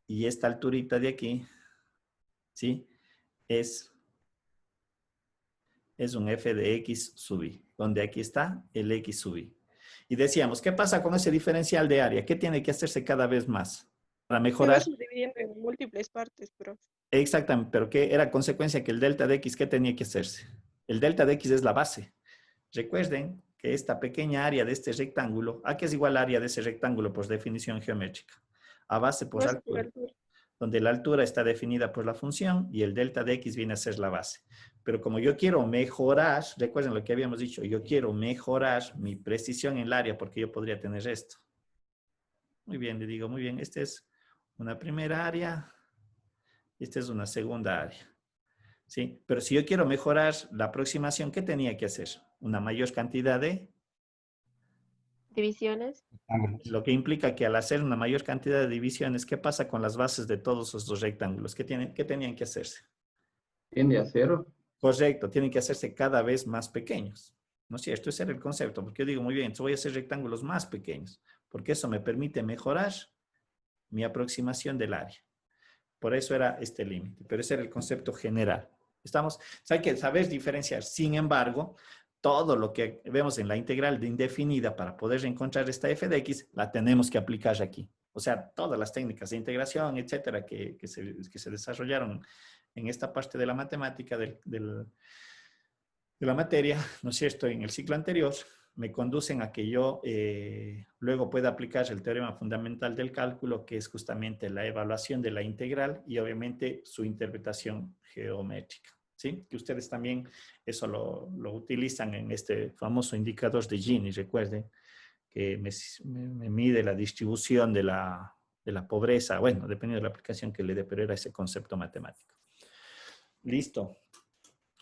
y esta alturita de aquí, ¿sí? Es un f de x sub i, donde aquí está el x sub i. Y decíamos, ¿qué pasa con ese diferencial de área? ¿Qué tiene que hacerse cada vez más para mejorar? Se va dividiendo en múltiples partes, profe. Exactamente, pero ¿qué era consecuencia que el delta de x, qué tenía que hacerse? El delta de x es la base. Recuerden que esta pequeña área de este rectángulo, ¿a qué es igual área de ese rectángulo por definición geométrica? A base por altura, donde la altura está definida por la función y el delta de x viene a ser la base. Pero como yo quiero mejorar, recuerden lo que habíamos dicho, yo quiero mejorar mi precisión en el área porque yo podría tener esto. Muy bien, le digo, muy bien. Esta es una primera área. Esta es una segunda área. ¿Sí? Pero si yo quiero mejorar la aproximación, ¿qué tenía que hacer? Una mayor cantidad de... Divisiones. Ángulos. Lo que implica que al hacer una mayor cantidad de divisiones, ¿qué pasa con las bases de todos estos rectángulos? ¿Qué tenían que hacerse? Tiende a cero. Correcto, tienen que hacerse cada vez más pequeños. ¿No es cierto? Ese era el concepto, porque yo digo, muy bien, entonces voy a hacer rectángulos más pequeños, porque eso me permite mejorar mi aproximación del área. Por eso era este límite, pero ese era el concepto general. Estamos, hay que saber diferenciar. Sin embargo, todo lo que vemos en la integral de indefinida para poder encontrar esta f de x, la tenemos que aplicar aquí. O sea, todas las técnicas de integración, etcétera, que se desarrollaron en esta parte de la matemática de la materia, ¿no es cierto?, en el ciclo anterior, me conducen a que yo luego pueda aplicar el teorema fundamental del cálculo, que es justamente la evaluación de la integral y obviamente su interpretación geométrica. ¿Sí? Que ustedes también eso lo utilizan en este famoso indicador de Gini, recuerden, que me mide la distribución de la pobreza, bueno, dependiendo de la aplicación que le dé, pero era ese concepto matemático. Listo.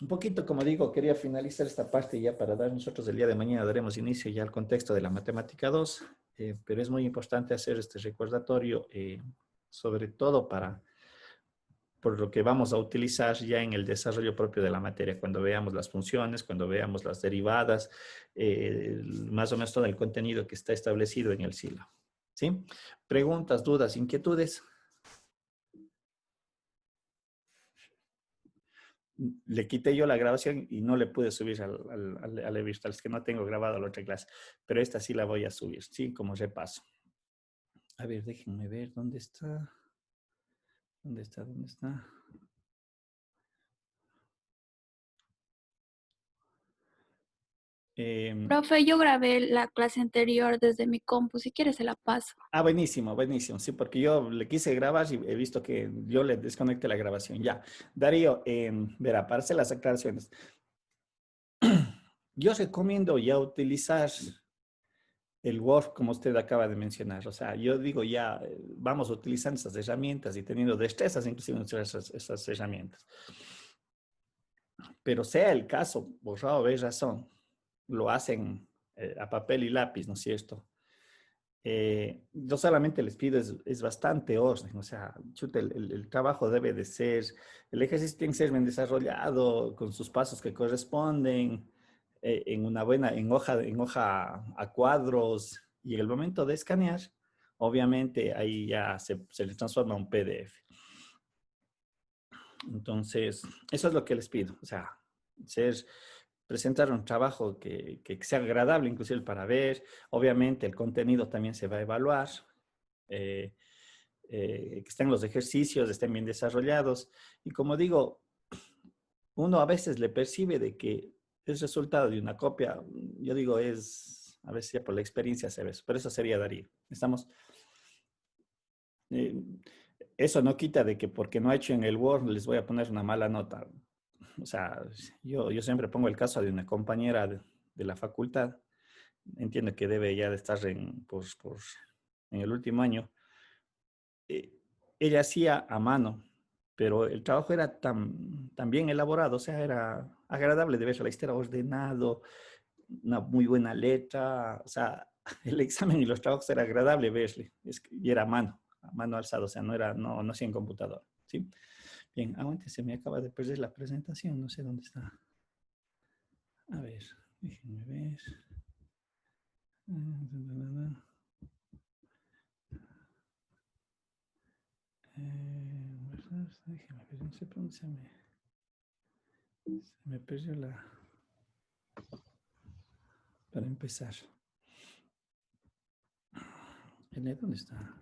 Un poquito, como digo, quería finalizar esta parte ya para dar nosotros el día de mañana, daremos inicio ya al contexto de la matemática 2, pero es muy importante hacer este recordatorio, sobre todo por lo que vamos a utilizar ya en el desarrollo propio de la materia, cuando veamos las funciones, cuando veamos las derivadas, más o menos todo el contenido que está establecido en el sílabo. ¿Sí? Preguntas, dudas, inquietudes. Le quité yo la grabación y no le pude subir al e-virtual, es que no tengo grabado la otra clase, pero esta sí la voy a subir, sí, como repaso. A ver, déjenme ver, ¿dónde está? ¿Dónde está? ¿Dónde está? Profe, yo grabé la clase anterior desde mi compu, si quieres se la paso. Buenísimo, buenísimo, sí, porque yo le quise grabar y he visto que yo le desconecté la grabación, ya. Darío, verá, para hacer las aclaraciones, yo recomiendo ya utilizar el Word, como usted acaba de mencionar. O sea, yo digo ya, vamos utilizando esas herramientas y teniendo destrezas inclusive en esas herramientas. Pero sea el caso, por favor, veis razón, lo hacen a papel y lápiz, ¿no es cierto? Yo solamente les pido es bastante orden, o sea, chute, el trabajo debe de ser, el ejercicio tiene que ser bien desarrollado, con sus pasos que corresponden, en una buena, en hoja a cuadros, y en el momento de escanear, obviamente ahí ya se le transforma a un PDF. Entonces, eso es lo que les pido, o sea, presentar un trabajo que sea agradable inclusive para ver. Obviamente el contenido también se va a evaluar, que estén los ejercicios, estén bien desarrollados. Y como digo, uno a veces le percibe de que es resultado de una copia. Yo digo, a veces ya por la experiencia se ve eso, pero eso sería Darío. Estamos... eso no quita de que porque no ha hecho en el Word les voy a poner una mala nota. O sea, yo siempre pongo el caso de una compañera de la facultad. Entiendo que debe ya de estar en el último año. Ella hacía a mano, pero el trabajo era tan bien elaborado, o sea, era agradable de ver, la historia ordenado, una muy buena letra, o sea, el examen y los trabajos era agradable verle, y era a mano alzada, o sea, no hacía en computador, ¿sí? Bien, aguante, se me acaba de perder la presentación, no sé dónde está. A ver, déjenme ver. Déjenme ver, no sé por dónde se me perdió para empezar. ¿Dónde está?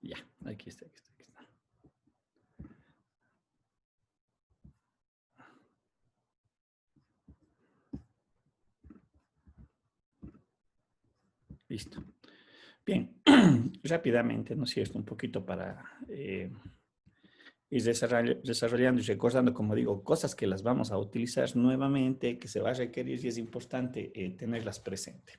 Ya, aquí está. Listo. Bien, rápidamente, ¿no es cierto? Un poquito para y desarrollando y recordando, como digo, cosas que las vamos a utilizar nuevamente, que se va a requerir y es importante tenerlas presente.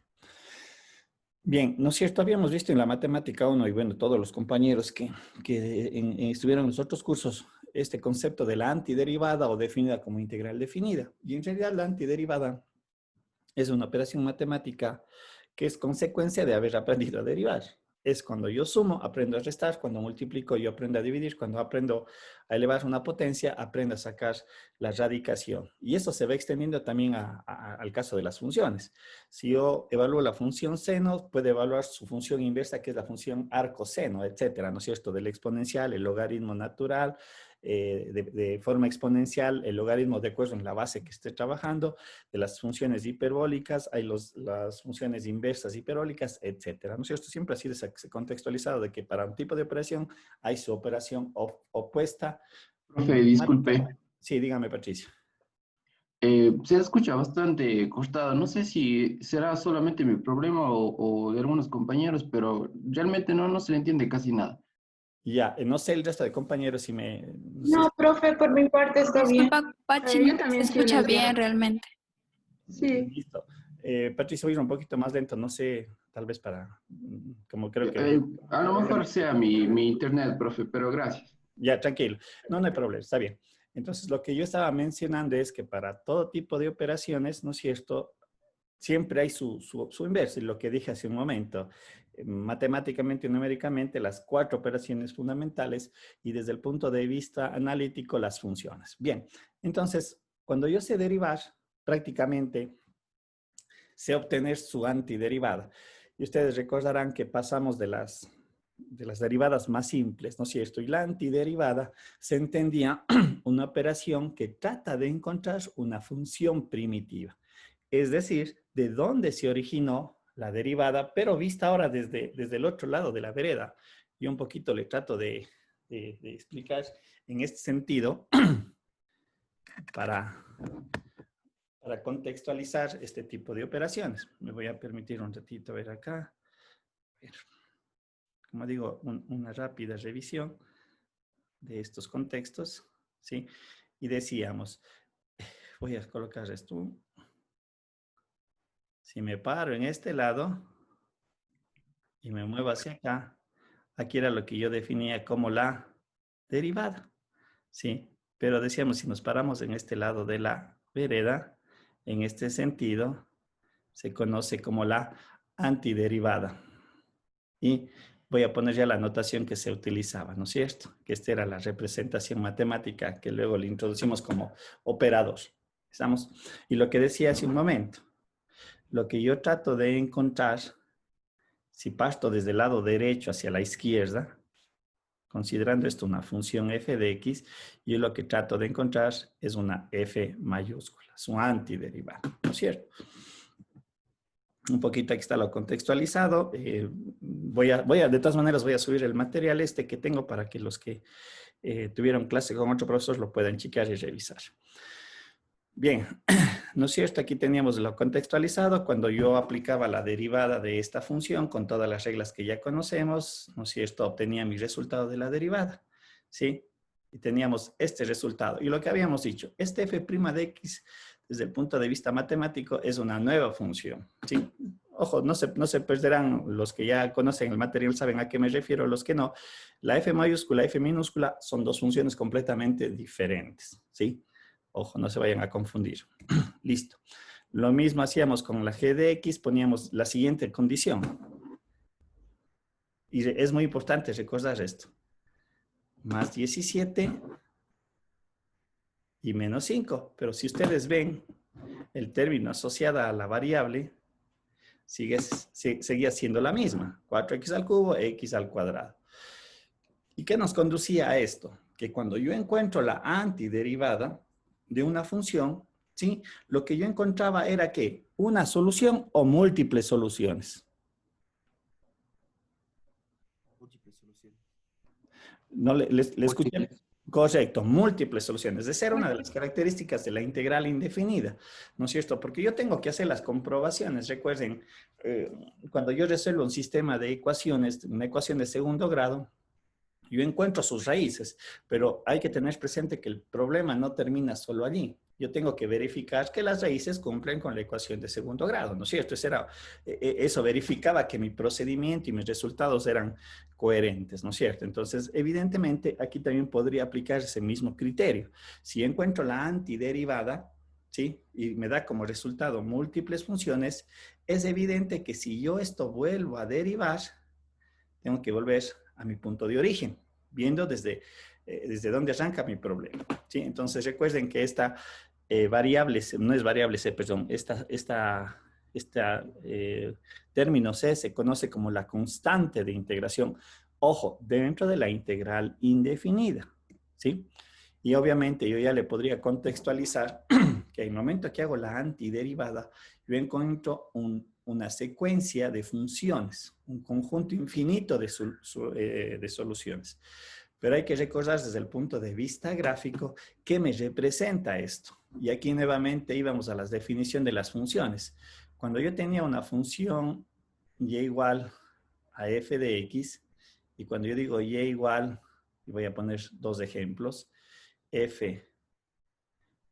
Bien, ¿no es cierto? Habíamos visto en la matemática 1 y bueno, todos los compañeros que estuvieron en los otros cursos, este concepto de la antiderivada o definida como integral definida. Y en realidad la antiderivada es una operación matemática que es consecuencia de haber aprendido a derivar. Es cuando yo sumo, aprendo a restar, cuando multiplico, yo aprendo a dividir, cuando aprendo a elevar una potencia, aprendo a sacar la radicación. Y eso se va extendiendo también al caso de las funciones. Si yo evalúo la función seno, puedo evaluar su función inversa, que es la función arcoseno, etcétera, ¿no es cierto? Del exponencial, el logaritmo natural, de forma exponencial, el logaritmo de acuerdo en la base que esté trabajando, de las funciones hiperbólicas, hay las funciones inversas hiperbólicas, etcétera, ¿no es cierto? Siempre ha sido contextualizado de que para un tipo de operación hay su operación opuesta. Profe, disculpe. Sí, dígame, Patricia. Se escucha bastante cortado. No sé si será solamente mi problema o de algunos compañeros, pero realmente no se le entiende casi nada. Ya, no sé el resto de compañeros si me... No, profe, por mi parte está bien. Disculpa, Pachi, Yo no también se sí escucha les veo. bien realmente. Sí. Listo. Patricia, voy a ir un poquito más lento, no sé, tal vez como creo que... A lo mejor sea mi internet, profe, pero gracias. Ya, tranquilo. No hay problema, está bien. Entonces, lo que yo estaba mencionando es que para todo tipo de operaciones, ¿no es cierto? Siempre hay su inverso, y lo que dije hace un momento. Matemáticamente y numéricamente, las 4 operaciones fundamentales y desde el punto de vista analítico, las funciones. Bien, entonces, cuando yo sé derivar, prácticamente sé obtener su antiderivada. Y ustedes recordarán que pasamos de las derivadas más simples, ¿no es cierto? Y la antiderivada se entendía una operación que trata de encontrar una función primitiva. Es decir, de dónde se originó la derivada, pero vista ahora desde el otro lado de la vereda. Yo un poquito le trato de explicar en este sentido para contextualizar este tipo de operaciones. Me voy a permitir un ratito ver acá. Como digo, una rápida revisión de estos contextos, ¿sí? Y decíamos, voy a colocar esto. Si me paro en este lado y me muevo hacia acá, aquí era lo que yo definía como la derivada, ¿sí? Pero decíamos, si nos paramos en este lado de la vereda, en este sentido, se conoce como la antiderivada. Y voy a poner ya la notación que se utilizaba, ¿no es cierto? Que esta era la representación matemática que luego le introducimos como operador. ¿Estamos? Y lo que decía hace un momento, lo que yo trato de encontrar, si parto desde el lado derecho hacia la izquierda, considerando esto una función f de x, yo lo que trato de encontrar es una f mayúscula, su antiderivada, ¿no es cierto? Un poquito aquí está lo contextualizado. De todas maneras voy a subir el material que tengo para que los que tuvieron clase con otro profesor lo puedan chequear y revisar. Bien, ¿no es cierto? Aquí teníamos lo contextualizado cuando yo aplicaba la derivada de esta función con todas las reglas que ya conocemos, ¿no es cierto? Obtenía mi resultado de la derivada, ¿sí? Y teníamos este resultado. Y lo que habíamos dicho, este f' de x, desde el punto de vista matemático, es una nueva función, ¿sí? Ojo, no se perderán, los que ya conocen el material saben a qué me refiero, los que no. La f mayúscula y f minúscula son dos funciones completamente diferentes, ¿sí? Ojo, no se vayan a confundir. Listo. Lo mismo hacíamos con la g de x, poníamos la siguiente condición. Y es muy importante recordar esto. Más 17 y menos 5. Pero si ustedes ven, el término asociado a la variable seguía siendo la misma. 4x al cubo, x al cuadrado. ¿Y qué nos conducía a esto? Que cuando yo encuentro la antiderivada de una función, ¿sí? Lo que yo encontraba era que una solución o múltiples soluciones. Múltiples soluciones. No le escuché. Correcto, múltiples soluciones. Esa era una de las características de la integral indefinida, ¿no es cierto? Porque yo tengo que hacer las comprobaciones. Recuerden, cuando yo resuelvo un sistema de ecuaciones, una ecuación de segundo grado, Yo encuentro sus raíces, pero hay que tener presente que el problema no termina solo allí. Yo tengo que verificar que las raíces cumplen con la ecuación de segundo grado, ¿no es cierto? Eso verificaba que mi procedimiento y mis resultados eran coherentes, ¿no es cierto? Entonces, evidentemente, aquí también podría aplicar ese mismo criterio. Si encuentro la antiderivada, ¿sí? Y me da como resultado múltiples funciones, es evidente que si yo esto vuelvo a derivar, tengo que volver a mi punto de origen, viendo desde dónde arranca mi problema, ¿sí? Entonces, recuerden que esta variable, no es variable C, perdón, término C se conoce como la constante de integración. Ojo, dentro de la integral indefinida, ¿sí? Y obviamente yo ya le podría contextualizar que el momento que hago la antiderivada, yo encuentro una secuencia de funciones, un conjunto infinito de soluciones. Pero hay que recordar desde el punto de vista gráfico qué me representa esto. Y aquí nuevamente íbamos a la definición de las funciones. Cuando yo tenía una función y igual a f de x, y cuando yo digo y igual, y voy a poner dos ejemplos, f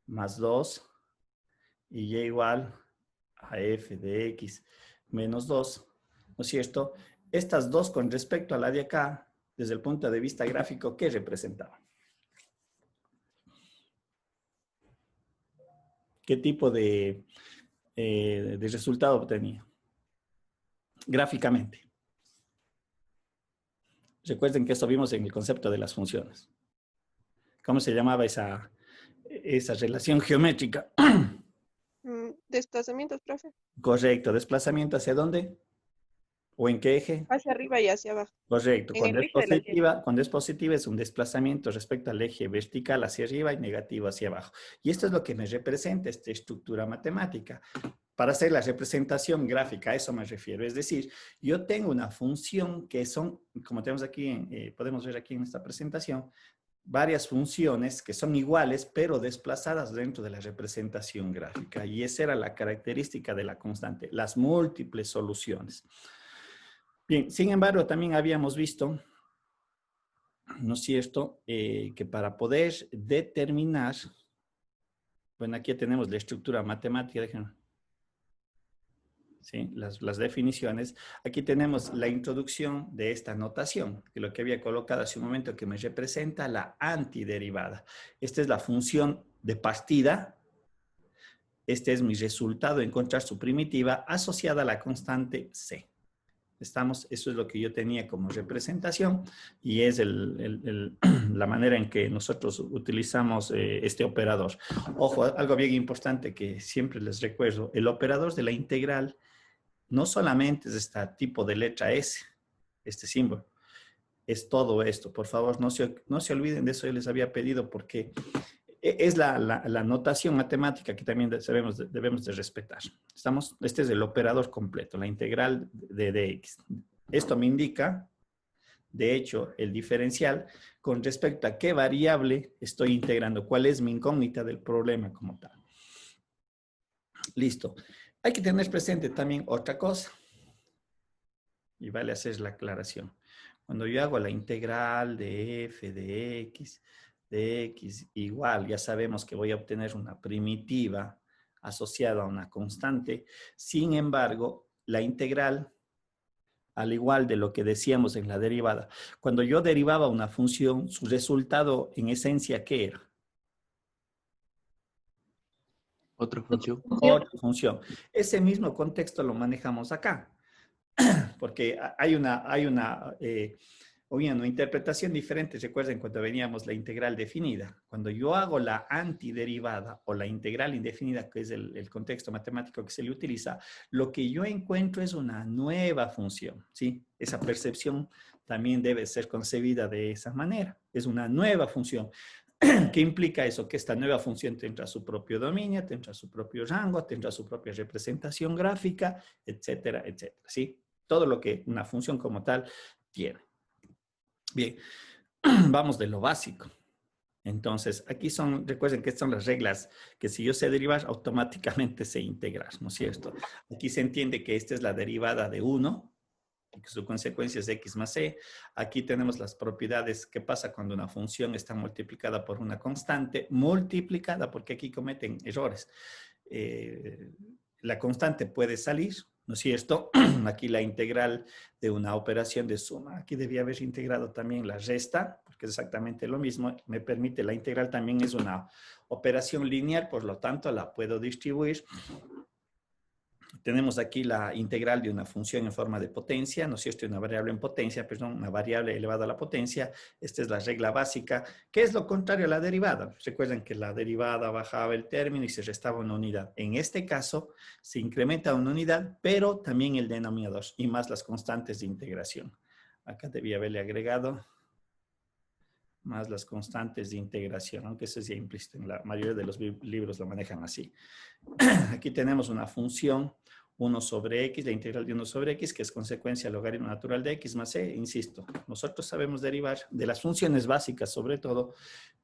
más 2 y y igual a f de x menos 2, ¿no es cierto? Estas dos con respecto a la de acá, desde el punto de vista gráfico, ¿qué representaban? ¿Qué tipo de resultado obtenía? Gráficamente. Recuerden que esto vimos en el concepto de las funciones. ¿Cómo se llamaba esa relación geométrica? Desplazamientos, profe. Correcto. ¿Desplazamiento hacia dónde? ¿O en qué eje? Hacia arriba y hacia abajo. Correcto. En el eje de la Cuando es positiva es un desplazamiento respecto al eje vertical hacia arriba y negativo hacia abajo. Y esto es lo que me representa esta estructura matemática. Para hacer la representación gráfica, a eso me refiero. Es decir, yo tengo una función que son, como tenemos aquí, podemos ver aquí en esta presentación, varias funciones que son iguales, pero desplazadas dentro de la representación gráfica. Y esa era la característica de la constante, las múltiples soluciones. Bien, sin embargo, también habíamos visto, ¿no es cierto?, que para poder determinar, bueno, aquí tenemos la estructura matemática, déjenme. ¿Sí? Las definiciones. Aquí tenemos la introducción de esta notación, que lo que había colocado hace un momento, que me representa la antiderivada. Esta es la función de partida. Este es mi resultado, encontrar su primitiva asociada a la constante C. Eso es lo que yo tenía como representación y es la manera en que nosotros utilizamos este operador. Ojo, algo bien importante que siempre les recuerdo, el operador de la integral no solamente es este tipo de letra S, este símbolo, es todo esto. Por favor, no se olviden de eso, yo les había pedido porque es la notación matemática que también debemos de respetar. Este es el operador completo, la integral de dx. Esto me indica, de hecho, el diferencial con respecto a qué variable estoy integrando, cuál es mi incógnita del problema como tal. Listo. Hay que tener presente también otra cosa. Y vale hacer la aclaración. Cuando yo hago la integral de f de x igual, ya sabemos que voy a obtener una primitiva asociada a una constante. Sin embargo, la integral, al igual de lo que decíamos en la derivada, cuando yo derivaba una función, su resultado en esencia, ¿qué era? Otra función. Otra función. Ese mismo contexto lo manejamos acá, porque hay una interpretación diferente. Recuerden cuando veníamos la integral definida. Cuando yo hago la antiderivada o la integral indefinida, que es el contexto matemático que se le utiliza, lo que yo encuentro es una nueva función, ¿sí? Esa percepción también debe ser concebida de esa manera. Es una nueva función. ¿Qué implica eso? Que esta nueva función tendrá su propio dominio, tendrá su propio rango, tendrá su propia representación gráfica, etcétera, etcétera, ¿sí? Todo lo que una función como tal tiene. Bien, vamos de lo básico. Entonces, aquí recuerden que estas son las reglas que si yo sé derivar, automáticamente sé integrar, ¿no es cierto? Aquí se entiende que esta es la derivada de 1, y que su consecuencia es x más c. Aquí tenemos las propiedades que pasa cuando una función está multiplicada por una constante, multiplicada, porque aquí cometen errores. La constante puede salir, ¿no es cierto? Aquí la integral de una operación de suma. Aquí debía haber integrado también la resta, porque es exactamente lo mismo. Me permite, la integral también es una operación lineal, por lo tanto la puedo distribuir. Tenemos aquí la integral de una función en forma de potencia, ¿no es cierto? Una variable en potencia, perdón, una variable elevada a la potencia. Esta es la regla básica. ¿Qué es lo contrario a la derivada? Recuerden que la derivada bajaba el término y se restaba una unidad. En este caso, se incrementa una unidad, pero también el denominador y más las constantes de integración. Acá debía haberle agregado más las constantes de integración, aunque eso es ya implícito, en la mayoría de los libros lo manejan así. Aquí tenemos una función 1 sobre x, la integral de 1 sobre x, que es consecuencia logaritmo natural de x más c. Insisto, nosotros sabemos derivar de las funciones básicas, sobre todo,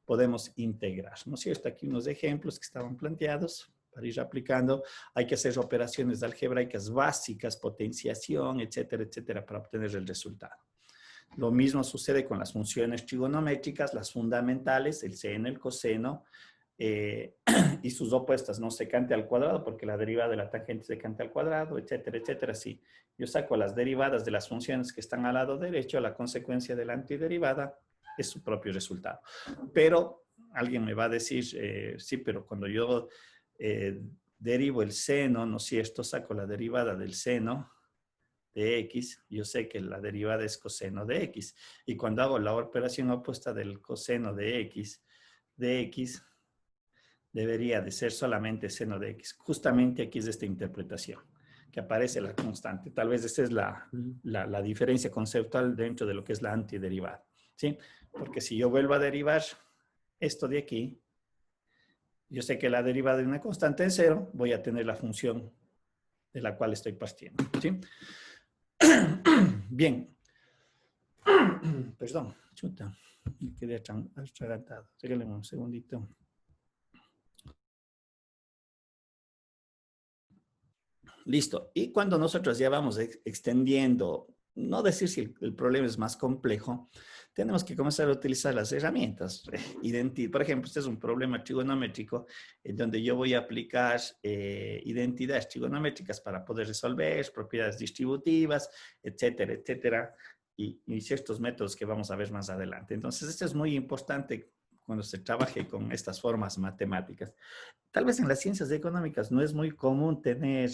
podemos integrar, ¿no es cierto? Aquí unos ejemplos que estaban planteados para ir aplicando. Hay que hacer operaciones algebraicas básicas, potenciación, etcétera, etcétera, para obtener el resultado. Lo mismo sucede con las funciones trigonométricas, las fundamentales, el seno, el coseno, y sus opuestas, ¿no? Secante al cuadrado, porque la derivada de la tangente es secante al cuadrado, etcétera, etcétera. Sí, yo saco las derivadas de las funciones que están al lado derecho, la consecuencia de la antiderivada es su propio resultado. Pero alguien me va a decir, sí, pero cuando yo derivo el seno, ¿no es cierto? Saco la derivada del seno de x, yo sé que la derivada es coseno de x. Y cuando hago la operación opuesta del coseno de x, debería de ser solamente seno de x. Justamente aquí es esta interpretación, que aparece la constante. Tal vez esa es la diferencia conceptual dentro de lo que es la antiderivada, ¿sí? Porque si yo vuelvo a derivar esto de aquí, yo sé que la derivada de una constante es 0, voy a tener la función de la cual estoy partiendo, ¿sí? Bien. Perdón, chuta. Me quedé atragantado. Regálame un segundito. Listo. Y cuando nosotros ya vamos extendiendo, no decir si el problema es más complejo, tenemos que comenzar a utilizar las herramientas. Por ejemplo, este es un problema trigonométrico en donde yo voy a aplicar identidades trigonométricas para poder resolver propiedades distributivas, etcétera, etcétera, y ciertos métodos que vamos a ver más adelante. Entonces, esto es muy importante cuando se trabaje con estas formas matemáticas. Tal vez en las ciencias económicas no es muy común tener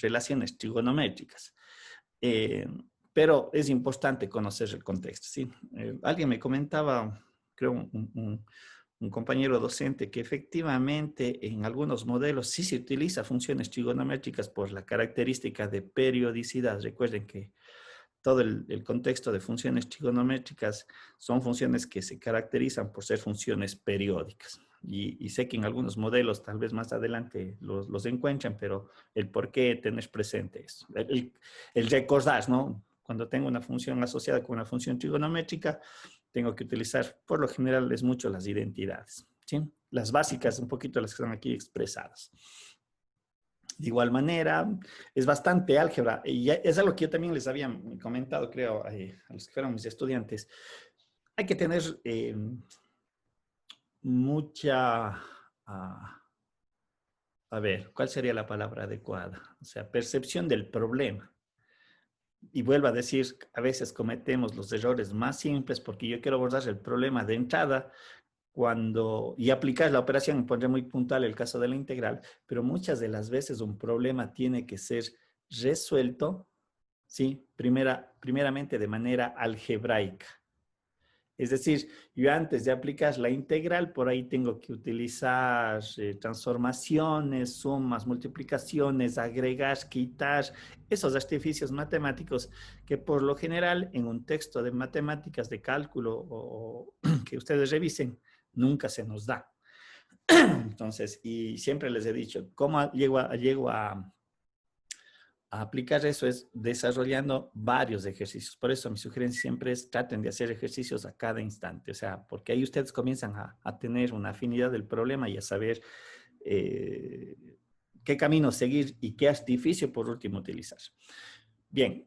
relaciones trigonométricas, pero es importante conocer el contexto, ¿sí? Alguien me comentaba, creo un compañero docente, que efectivamente en algunos modelos sí se utiliza funciones trigonométricas por la característica de periodicidad. Recuerden que todo el contexto de funciones trigonométricas son funciones que se caracterizan por ser funciones periódicas. Y sé que en algunos modelos tal vez más adelante los encuentran, pero el por qué tener presente eso. El recordar, ¿no? Cuando tengo una función asociada con una función trigonométrica, tengo que utilizar, por lo general, es mucho las identidades, ¿sí? Las básicas, un poquito las que están aquí expresadas. De igual manera, es bastante álgebra. Y es algo que yo también les había comentado, creo, a los que fueron mis estudiantes. Hay que tener mucha, a ver, ¿cuál sería la palabra adecuada? O sea, percepción del problema. Y vuelvo a decir, a veces cometemos los errores más simples porque yo quiero abordar el problema de entrada y aplicar la operación, pondré muy puntual el caso de la integral, pero muchas de las veces un problema tiene que ser resuelto, ¿sí? Primeramente de manera algebraica. Es decir, yo antes de aplicar la integral, por ahí tengo que utilizar transformaciones, sumas, multiplicaciones, agregar, quitar, esos artificios matemáticos que por lo general en un texto de matemáticas de cálculo o que ustedes revisen, nunca se nos da. Entonces, y siempre les he dicho, ¿cómo llego a aplicar eso? Es desarrollando varios ejercicios. Por eso mi sugerencia siempre es traten de hacer ejercicios a cada instante. O sea, porque ahí ustedes comienzan a tener una afinidad del problema y a saber qué camino seguir y qué artificio por último utilizar. Bien,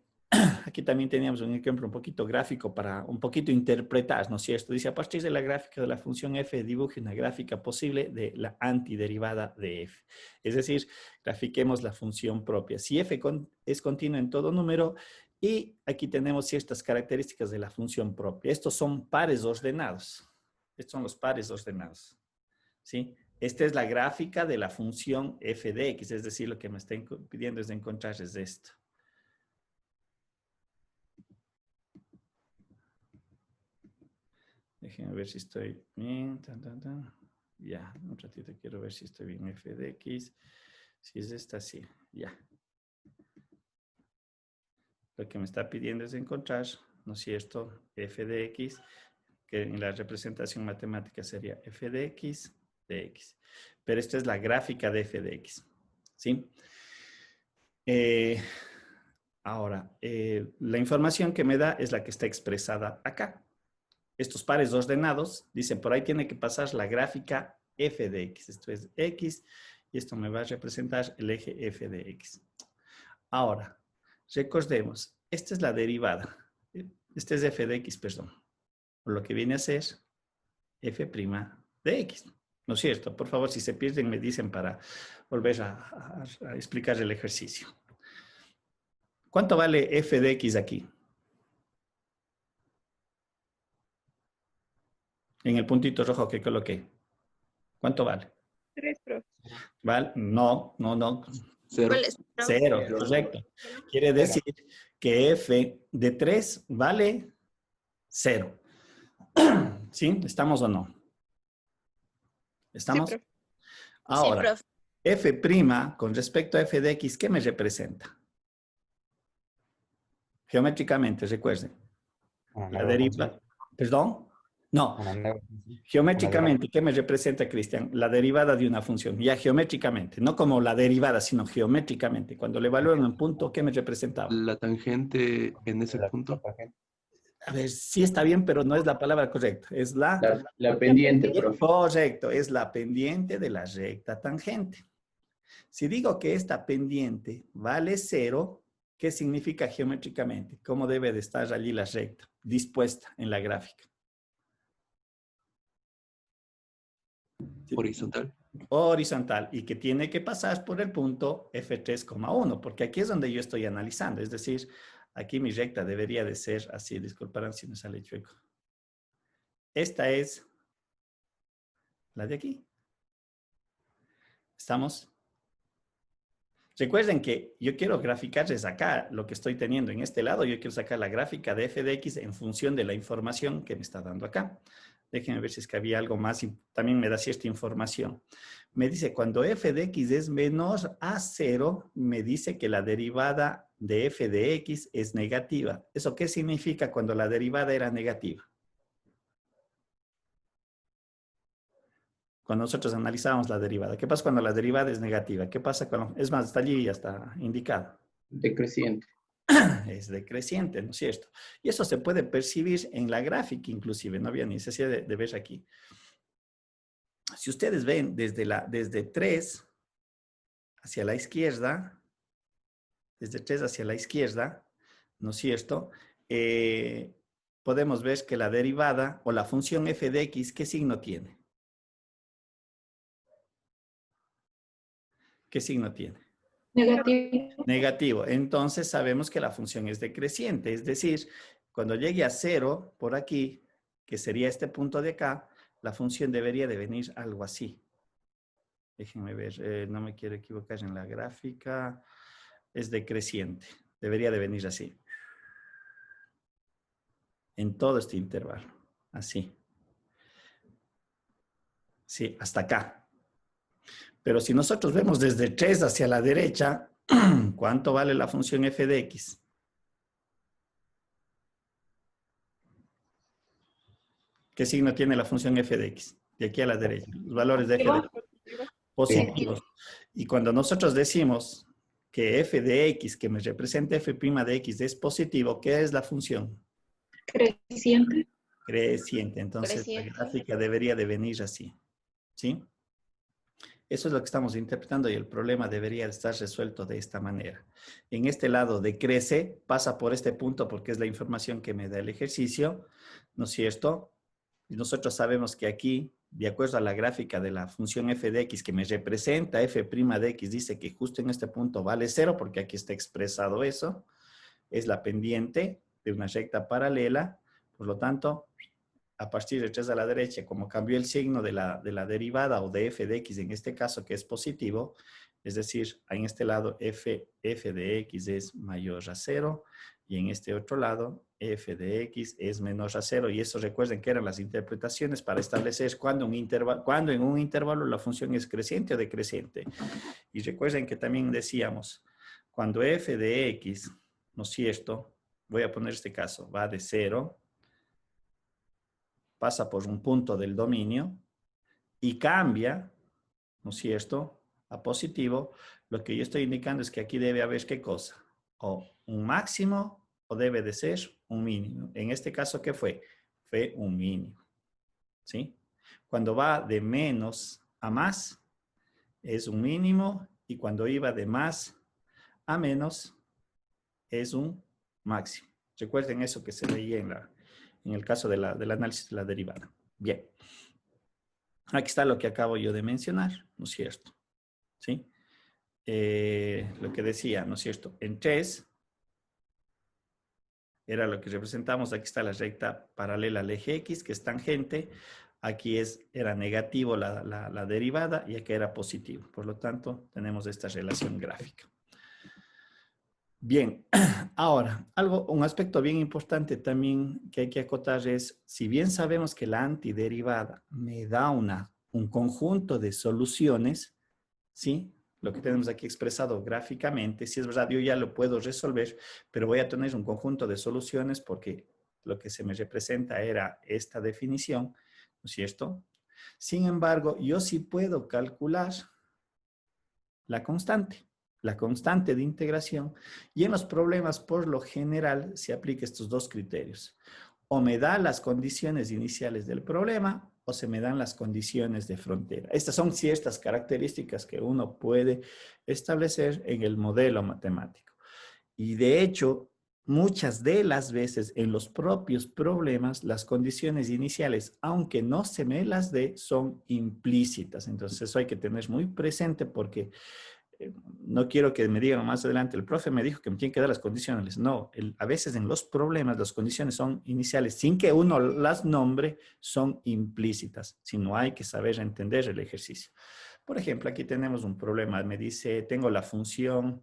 aquí también teníamos un ejemplo un poquito gráfico para un poquito interpretar, ¿no es cierto? Dice, a partir de la gráfica de la función f, dibuje una gráfica posible de la antiderivada de f. Es decir, grafiquemos la función propia. Si f es continua en todo número, y aquí tenemos ciertas características de la función propia. Estos son pares ordenados. Estos son los pares ordenados, ¿sí? Esta es la gráfica de la función f de x, es decir, lo que me están pidiendo es encontrar es esto. Déjenme ver si estoy bien. Ya, un ratito quiero ver si estoy bien f de x. Si es esta, sí, ya. Lo que me está pidiendo es encontrar, ¿no es cierto? F de x, que en la representación matemática sería f de x. Pero esta es la gráfica de f de x, ¿sí? Ahora, la información que me da es la que está expresada acá. Estos pares ordenados, dicen, por ahí tiene que pasar la gráfica f de x. Esto es x y esto me va a representar el eje f de x. Ahora, recordemos, esta es la derivada. Este es f de x, perdón. Por lo que viene a ser f' de x. ¿No es cierto? Por favor, si se pierden, me dicen para volver a explicar el ejercicio. ¿Cuánto vale f de x aquí? En el puntito rojo que coloqué. ¿Cuánto vale? 3, profe. ¿Vale? No. Cero. ¿Cuál es? Cero, correcto. Quiere decir que f de 3 vale 0. ¿Sí? ¿Estamos o no? ¿Estamos? Sí, profe. Ahora, f' con respecto a f de x, ¿qué me representa? Geométricamente, recuerden. La derivada. ¿Perdón? No. Geométricamente, ¿qué me representa, Cristian? La derivada de una función. Ya geométricamente, no como la derivada, sino geométricamente. Cuando le evalúan un punto, ¿qué me representaba? La tangente en ese punto. A ver, sí está bien, pero no es la palabra correcta. Es La pendiente, profe. Correcto, es la pendiente de la recta tangente. Si digo que esta pendiente vale 0, ¿qué significa geométricamente? ¿Cómo debe de estar allí la recta dispuesta en la gráfica? Horizontal. Horizontal, y que tiene que pasar por el punto F3,1, porque aquí es donde yo estoy analizando. Es decir, aquí mi recta debería de ser así. Disculparán si me sale chueco. Esta es la de aquí. ¿Estamos? Recuerden que yo quiero graficarles acá lo que estoy teniendo en este lado. Yo quiero sacar la gráfica de f de x en función de la información que me está dando acá. Déjenme ver si es que había algo más. También me da cierta información. Me dice, cuando f de x es menor a 0, me dice que la derivada de f de x es negativa. ¿Eso qué significa cuando la derivada era negativa? Cuando nosotros analizamos la derivada. ¿Qué pasa cuando la derivada es negativa? ¿Qué pasa cuando... Es más, está allí, ya está indicado. Decreciente. Es decreciente, ¿no es cierto? Y eso se puede percibir en la gráfica inclusive, no había necesidad de ver aquí. Si ustedes ven desde 3 hacia la izquierda, desde 3 hacia la izquierda, ¿no es cierto? Podemos ver que la derivada o la función f de x, ¿qué signo tiene? ¿Qué signo tiene? Negativo. Negativo. Entonces sabemos que la función es decreciente. Es decir, cuando llegue a 0 por aquí, que sería este punto de acá, la función debería de venir algo así. Déjenme ver, no me quiero equivocar en la gráfica. Es decreciente. Debería de venir así. En todo este intervalo. Así. Sí, hasta acá. Pero si nosotros vemos desde 3 hacia la derecha, ¿cuánto vale la función f de x? ¿Qué signo tiene la función f de x? De aquí a la derecha. Los valores de f de x. Positivos. Y cuando nosotros decimos que f de x, que me representa f' de x, es positivo, ¿qué es la función? Creciente. Creciente. Entonces la gráfica debería de venir así. ¿Sí? Eso es lo que estamos interpretando y el problema debería estar resuelto de esta manera. En este lado decrece, pasa por este punto porque es la información que me da el ejercicio, ¿no es cierto? Y nosotros sabemos que aquí, de acuerdo a la gráfica de la función f de x que me representa f' de x, dice que justo en este punto vale 0 porque aquí está expresado eso. Es la pendiente de una recta paralela, por lo tanto, a partir de 3 a la derecha, como cambió el signo de la derivada o de f de x en este caso, que es positivo, es decir, en este lado f de x es mayor a 0 y en este otro lado f de x es menor a 0. Y eso recuerden que eran las interpretaciones para establecer cuando en un intervalo la función es creciente o decreciente. Y recuerden que también decíamos, cuando f de x, ¿no es cierto? Voy a poner este caso, va de 0, pasa por un punto del dominio y cambia, ¿no es cierto?, a positivo. Lo que yo estoy indicando es que aquí debe haber ¿qué cosa? O un máximo o debe de ser un mínimo. En este caso, ¿qué fue? Fue un mínimo, ¿sí? Cuando va de menos a más, es un mínimo, y cuando iba de más a menos, es un máximo. Recuerden eso que se veía en el caso del análisis de la derivada. Bien. Aquí está lo que acabo yo de mencionar, ¿no es cierto? ¿Sí? Lo que decía, ¿no es cierto? En 3 era lo que representamos. Aquí está la recta paralela al eje X, que es tangente. Aquí era negativo la derivada y aquí era positivo. Por lo tanto, tenemos esta relación gráfica. Bien, ahora, un aspecto bien importante también que hay que acotar es, si bien sabemos que la antiderivada me da un conjunto de soluciones, ¿sí? Lo que tenemos aquí expresado gráficamente, si es verdad, yo ya lo puedo resolver, pero voy a tener un conjunto de soluciones porque lo que se me representa era esta definición, ¿no es cierto? Sin embargo, yo sí puedo calcular la constante de integración, y en los problemas por lo general se aplica estos dos criterios. O me da las condiciones iniciales del problema o se me dan las condiciones de frontera. Estas son ciertas características que uno puede establecer en el modelo matemático. Y de hecho, muchas de las veces en los propios problemas, las condiciones iniciales, aunque no se me las dé, son implícitas. Entonces eso hay que tener muy presente porque no quiero que me digan más adelante, el profe me dijo que me tienen que dar las condiciones. No, a veces en los problemas las condiciones son iniciales, sin que uno las nombre, son implícitas, sino hay que saber entender el ejercicio. Por ejemplo, aquí tenemos un problema, me dice, tengo la función,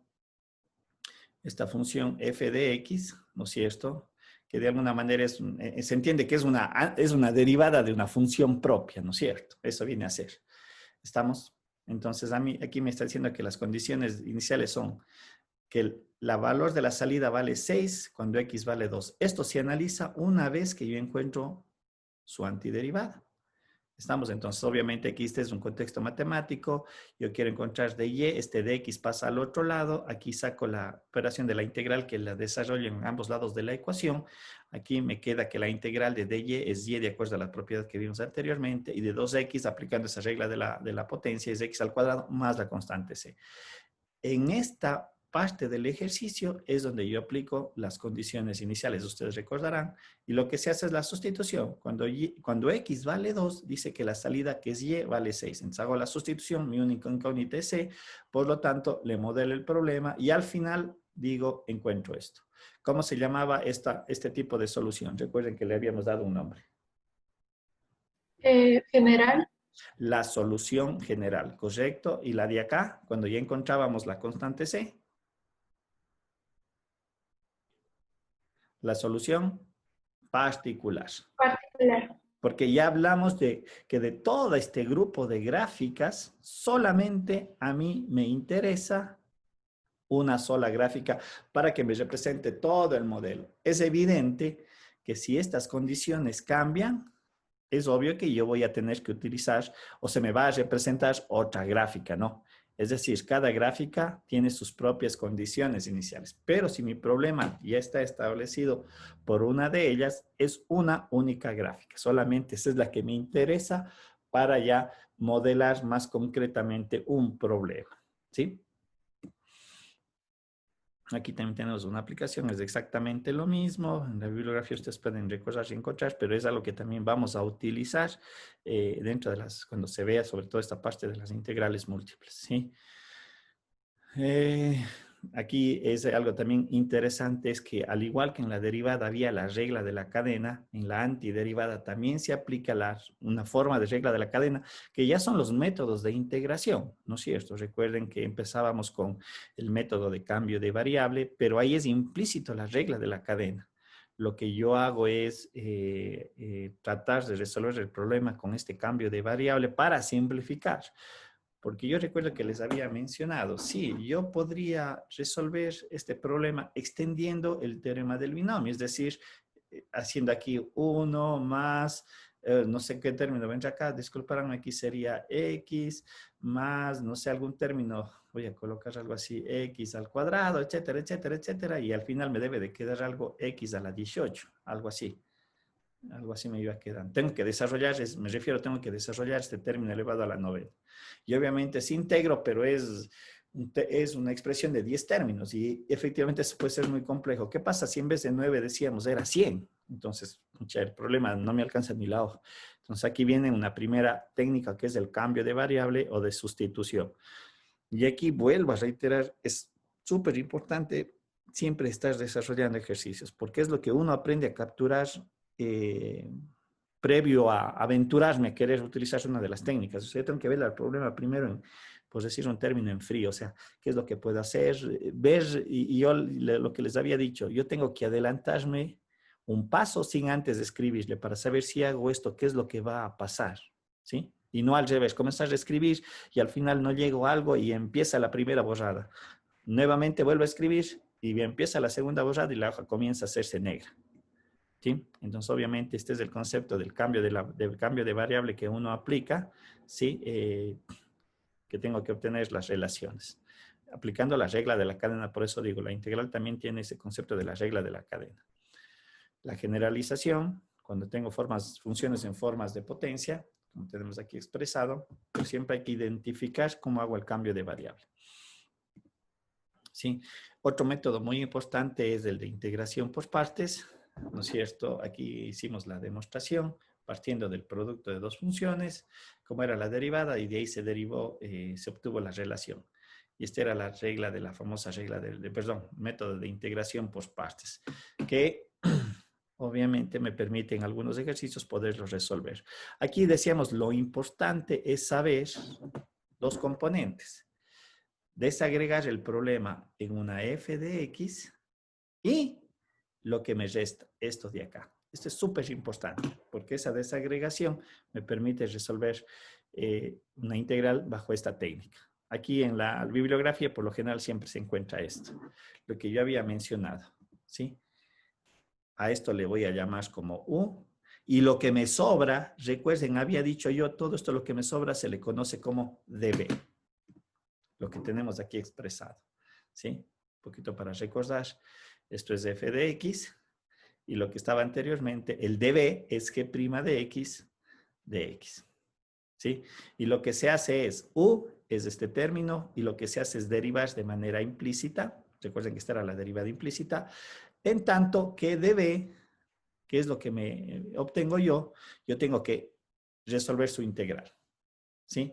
esta función f de x, ¿no es cierto?, que de alguna manera se entiende que es una derivada de una función propia, ¿no es cierto? Eso viene a ser. ¿Estamos? Entonces, aquí me está diciendo que las condiciones iniciales son que el valor de la salida vale 6 cuando x vale 2. Esto se analiza una vez que yo encuentro su antiderivada. Estamos entonces, obviamente aquí este es un contexto matemático, yo quiero encontrar de y, este de x pasa al otro lado, aquí saco la operación de la integral que la desarrollo en ambos lados de la ecuación, aquí me queda que la integral de dy es y de acuerdo a la propiedad que vimos anteriormente, y de 2x, aplicando esa regla de la potencia, es x al cuadrado más la constante c. En esta parte del ejercicio es donde yo aplico las condiciones iniciales, ustedes recordarán, y lo que se hace es la sustitución. Cuando x vale 2, dice que la salida que es y vale 6. Entonces hago la sustitución, mi única incógnita es c, por lo tanto le modelo el problema y al final digo, encuentro esto. ¿Cómo se llamaba este tipo de solución? Recuerden que le habíamos dado un nombre. General. La solución general, ¿correcto? Y la de acá, cuando ya encontrábamos la constante c, la solución particular. Particular. Porque ya hablamos de que de todo este grupo de gráficas, solamente a mí me interesa una sola gráfica para que me represente todo el modelo. Es evidente que si estas condiciones cambian, es obvio que yo voy a tener que utilizar o se me va a representar otra gráfica, ¿no? Es decir, cada gráfica tiene sus propias condiciones iniciales. Pero si mi problema ya está establecido por una de ellas, es una única gráfica. Solamente esa es la que me interesa para ya modelar más concretamente un problema, ¿sí? Aquí también tenemos una aplicación, es exactamente lo mismo. En la bibliografía ustedes pueden recordar y encontrar, pero es algo que también vamos a utilizar dentro de cuando se vea sobre todo esta parte de las integrales múltiples, ¿sí? Aquí es algo también interesante, es que al igual que en la derivada había la regla de la cadena, en la antiderivada también se aplica una forma de regla de la cadena, que ya son los métodos de integración, ¿no es cierto? Recuerden que empezábamos con el método de cambio de variable, pero ahí es implícito la regla de la cadena. Lo que yo hago es tratar de resolver el problema con este cambio de variable para simplificar. Porque yo recuerdo que les había mencionado, sí, yo podría resolver este problema extendiendo el teorema del binomio, es decir, haciendo aquí 1 más, no sé qué término vendrá acá, disculparán, aquí sería x más, no sé, algún término, voy a colocar algo así, x al cuadrado, etcétera, etcétera, etcétera, y al final me debe de quedar algo x a la 18, algo así. Algo así me iba quedando. Tengo que desarrollar, tengo que desarrollar este término elevado a la novena. Y obviamente es íntegro, pero es una expresión de 10 términos y efectivamente eso puede ser muy complejo. ¿Qué pasa si en vez de 9 decíamos era 100? Entonces, el problema no me alcanza ni la hoja. Entonces aquí viene una primera técnica que es el cambio de variable o de sustitución. Y aquí vuelvo a reiterar, es súper importante siempre estar desarrollando ejercicios, porque es lo que uno aprende a capturar previo a aventurarme a querer utilizar una de las técnicas. O sea, yo tengo que ver el problema primero en, pues decir un término en frío, o sea, qué es lo que puedo hacer, ver, y yo lo que les había dicho, yo tengo que adelantarme un paso sin antes escribirle para saber si hago esto, qué es lo que va a pasar, ¿sí? Y no al revés, comenzar a escribir y al final no llego a algo y empieza la primera borrada. Nuevamente vuelvo a escribir y empieza la segunda borrada y la hoja comienza a hacerse negra. ¿Sí? Entonces, obviamente, este es el concepto del cambio del cambio de variable que uno aplica, ¿sí? Que tengo que obtener las relaciones. Aplicando la regla de la cadena, por eso digo, la integral también tiene ese concepto de la regla de la cadena. La generalización, cuando tengo funciones en formas de potencia, como tenemos aquí expresado, pues siempre hay que identificar cómo hago el cambio de variable. ¿Sí? Otro método muy importante es el de integración por partes, ¿no es cierto? Aquí hicimos la demostración partiendo del producto de dos funciones, como era la derivada, y de ahí se derivó, se obtuvo la relación. Y esta era la regla de la famosa regla método de integración por partes, que obviamente me permite en algunos ejercicios poderlos resolver. Aquí decíamos, lo importante es saber los componentes. Desagregar el problema en una f de x y lo que me resta, esto de acá. Esto es súper importante porque esa desagregación me permite resolver una integral bajo esta técnica. Aquí en la bibliografía por lo general siempre se encuentra esto, lo que yo había mencionado, ¿sí? A esto le voy a llamar como u. Y lo que me sobra, recuerden, había dicho yo, todo esto lo que me sobra se le conoce como db. Lo que tenemos aquí expresado, ¿sí? Un poquito para recordar, esto es f de x, y lo que estaba anteriormente, el db es g' de x, ¿sí? Y lo que se hace es, u es este término, y lo que se hace es derivar de manera implícita, recuerden que esta era la derivada implícita, en tanto que db, que es lo que me obtengo yo tengo que resolver su integral, ¿sí?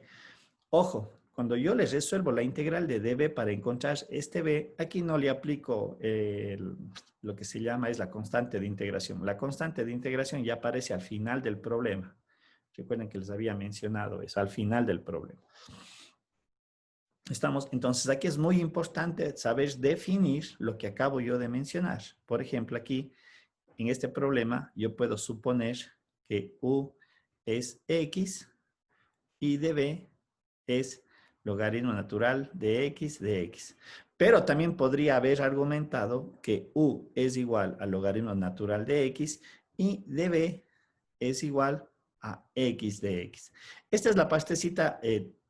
Ojo, cuando yo les resuelvo la integral de db para encontrar este b, aquí no le aplico lo que se llama es la constante de integración. La constante de integración ya aparece al final del problema. Recuerden que les había mencionado eso, al final del problema. Entonces, aquí es muy importante saber definir lo que acabo yo de mencionar. Por ejemplo, aquí, en este problema, yo puedo suponer que u es x y db es logaritmo natural de x. Pero también podría haber argumentado que u es igual al logaritmo natural de x y db es igual a x de x. Esta es la partecita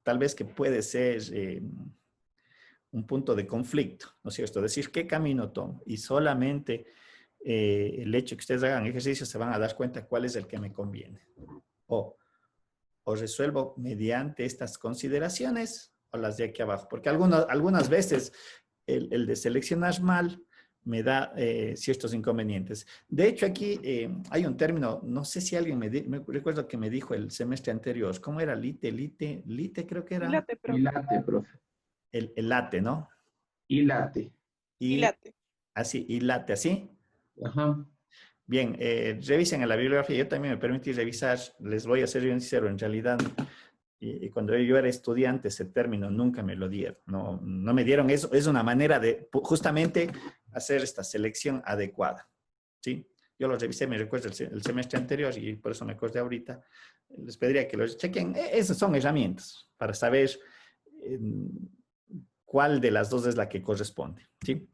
tal vez que puede ser un punto de conflicto, ¿no es cierto? Decir, ¿qué camino tomo? Y solamente el hecho que ustedes hagan ejercicios se van a dar cuenta cuál es el que me conviene. o resuelvo mediante estas consideraciones o las de aquí abajo, porque algunas veces el de seleccionar mal me da ciertos inconvenientes. De hecho, aquí hay un término, no sé si alguien me recuerdo que me dijo el semestre anterior, ¿cómo era? Lite creo que era. Hilate, profe. Hilate, profe. El late, ¿no? Hilate. Hilate. Así, hilate, así. Ajá. Bien, revisen en la bibliografía. Yo también me permití revisar, les voy a ser bien sincero, en realidad, y cuando yo era estudiante, ese término nunca me lo dieron. No me dieron eso. Es una manera de justamente hacer esta selección adecuada. ¿Sí? Yo lo revisé, me recuerdo el semestre anterior y por eso me acordé ahorita. Les pediría que lo chequen. Esas son herramientas para saber cuál de las dos es la que corresponde. ¿Sí?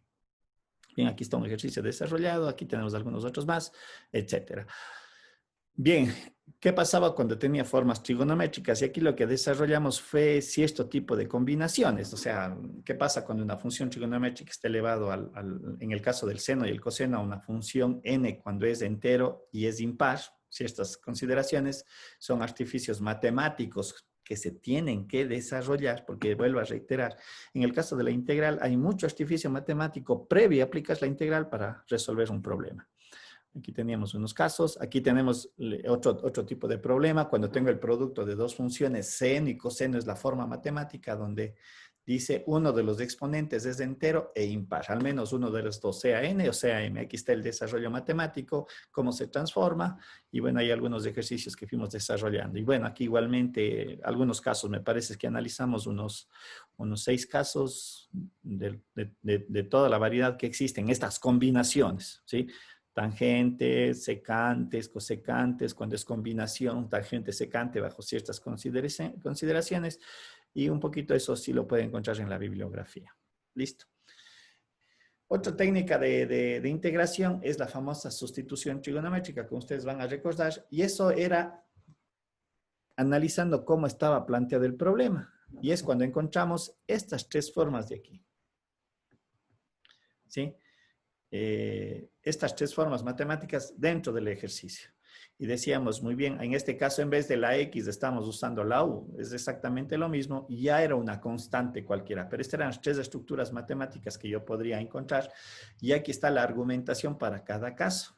Bien, aquí está un ejercicio desarrollado, aquí tenemos algunos otros más, etcétera. Bien, ¿qué pasaba cuando tenía formas trigonométricas? Y aquí lo que desarrollamos fue cierto tipo de combinaciones. O sea, ¿qué pasa cuando una función trigonométrica está elevado en el caso del seno y el coseno, a una función n cuando es entero y es impar? Ciertas consideraciones son artificios matemáticos que se tienen que desarrollar, porque vuelvo a reiterar, en el caso de la integral hay mucho artificio matemático previo, aplicas la integral para resolver un problema. Aquí teníamos unos casos, aquí tenemos otro tipo de problema, cuando tengo el producto de dos funciones, seno y coseno es la forma matemática donde dice uno de los exponentes es entero e impar, al menos uno de los dos, sea n o sea m. Aquí está el desarrollo matemático, cómo se transforma, y bueno, hay algunos ejercicios que fuimos desarrollando. Y bueno, aquí igualmente, algunos casos, me parece que analizamos unos 6 casos de toda la variedad que existen, estas combinaciones, ¿sí? Tangentes, secantes, cosecantes, cuando es combinación, tangente, secante, bajo ciertas consideraciones, y un poquito eso sí lo puede encontrar en la bibliografía. Listo. Otra técnica de integración es la famosa sustitución trigonométrica, que ustedes van a recordar, y eso era analizando cómo estaba planteado el problema, y es cuando encontramos estas tres formas de aquí. ¿Sí? Estas tres formas matemáticas dentro del ejercicio. Y decíamos, muy bien, en este caso en vez de la X estamos usando la U, es exactamente lo mismo, y ya era una constante cualquiera, pero estas eran las tres estructuras matemáticas que yo podría encontrar, y aquí está la argumentación para cada caso.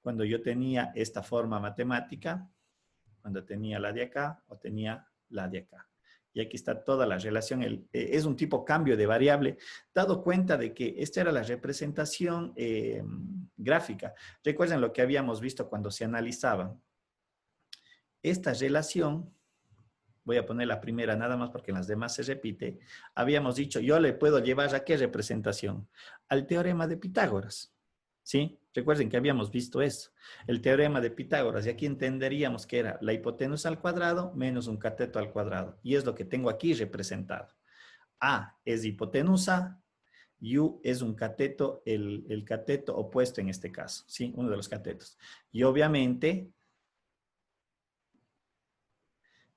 Cuando yo tenía esta forma matemática, cuando tenía la de acá o tenía la de acá. Y aquí está toda la relación, es un tipo cambio de variable, dado cuenta de que esta era la representación gráfica. Recuerden lo que habíamos visto cuando se analizaba. Esta relación, voy a poner la primera nada más porque en las demás se repite, habíamos dicho, yo le puedo llevar a qué representación, al teorema de Pitágoras. ¿Sí? Recuerden que habíamos visto eso, el teorema de Pitágoras, y aquí entenderíamos que era la hipotenusa al cuadrado menos un cateto al cuadrado, y es lo que tengo aquí representado. A es hipotenusa, y U es un cateto, el cateto opuesto en este caso, ¿sí? Uno de los catetos. Y obviamente,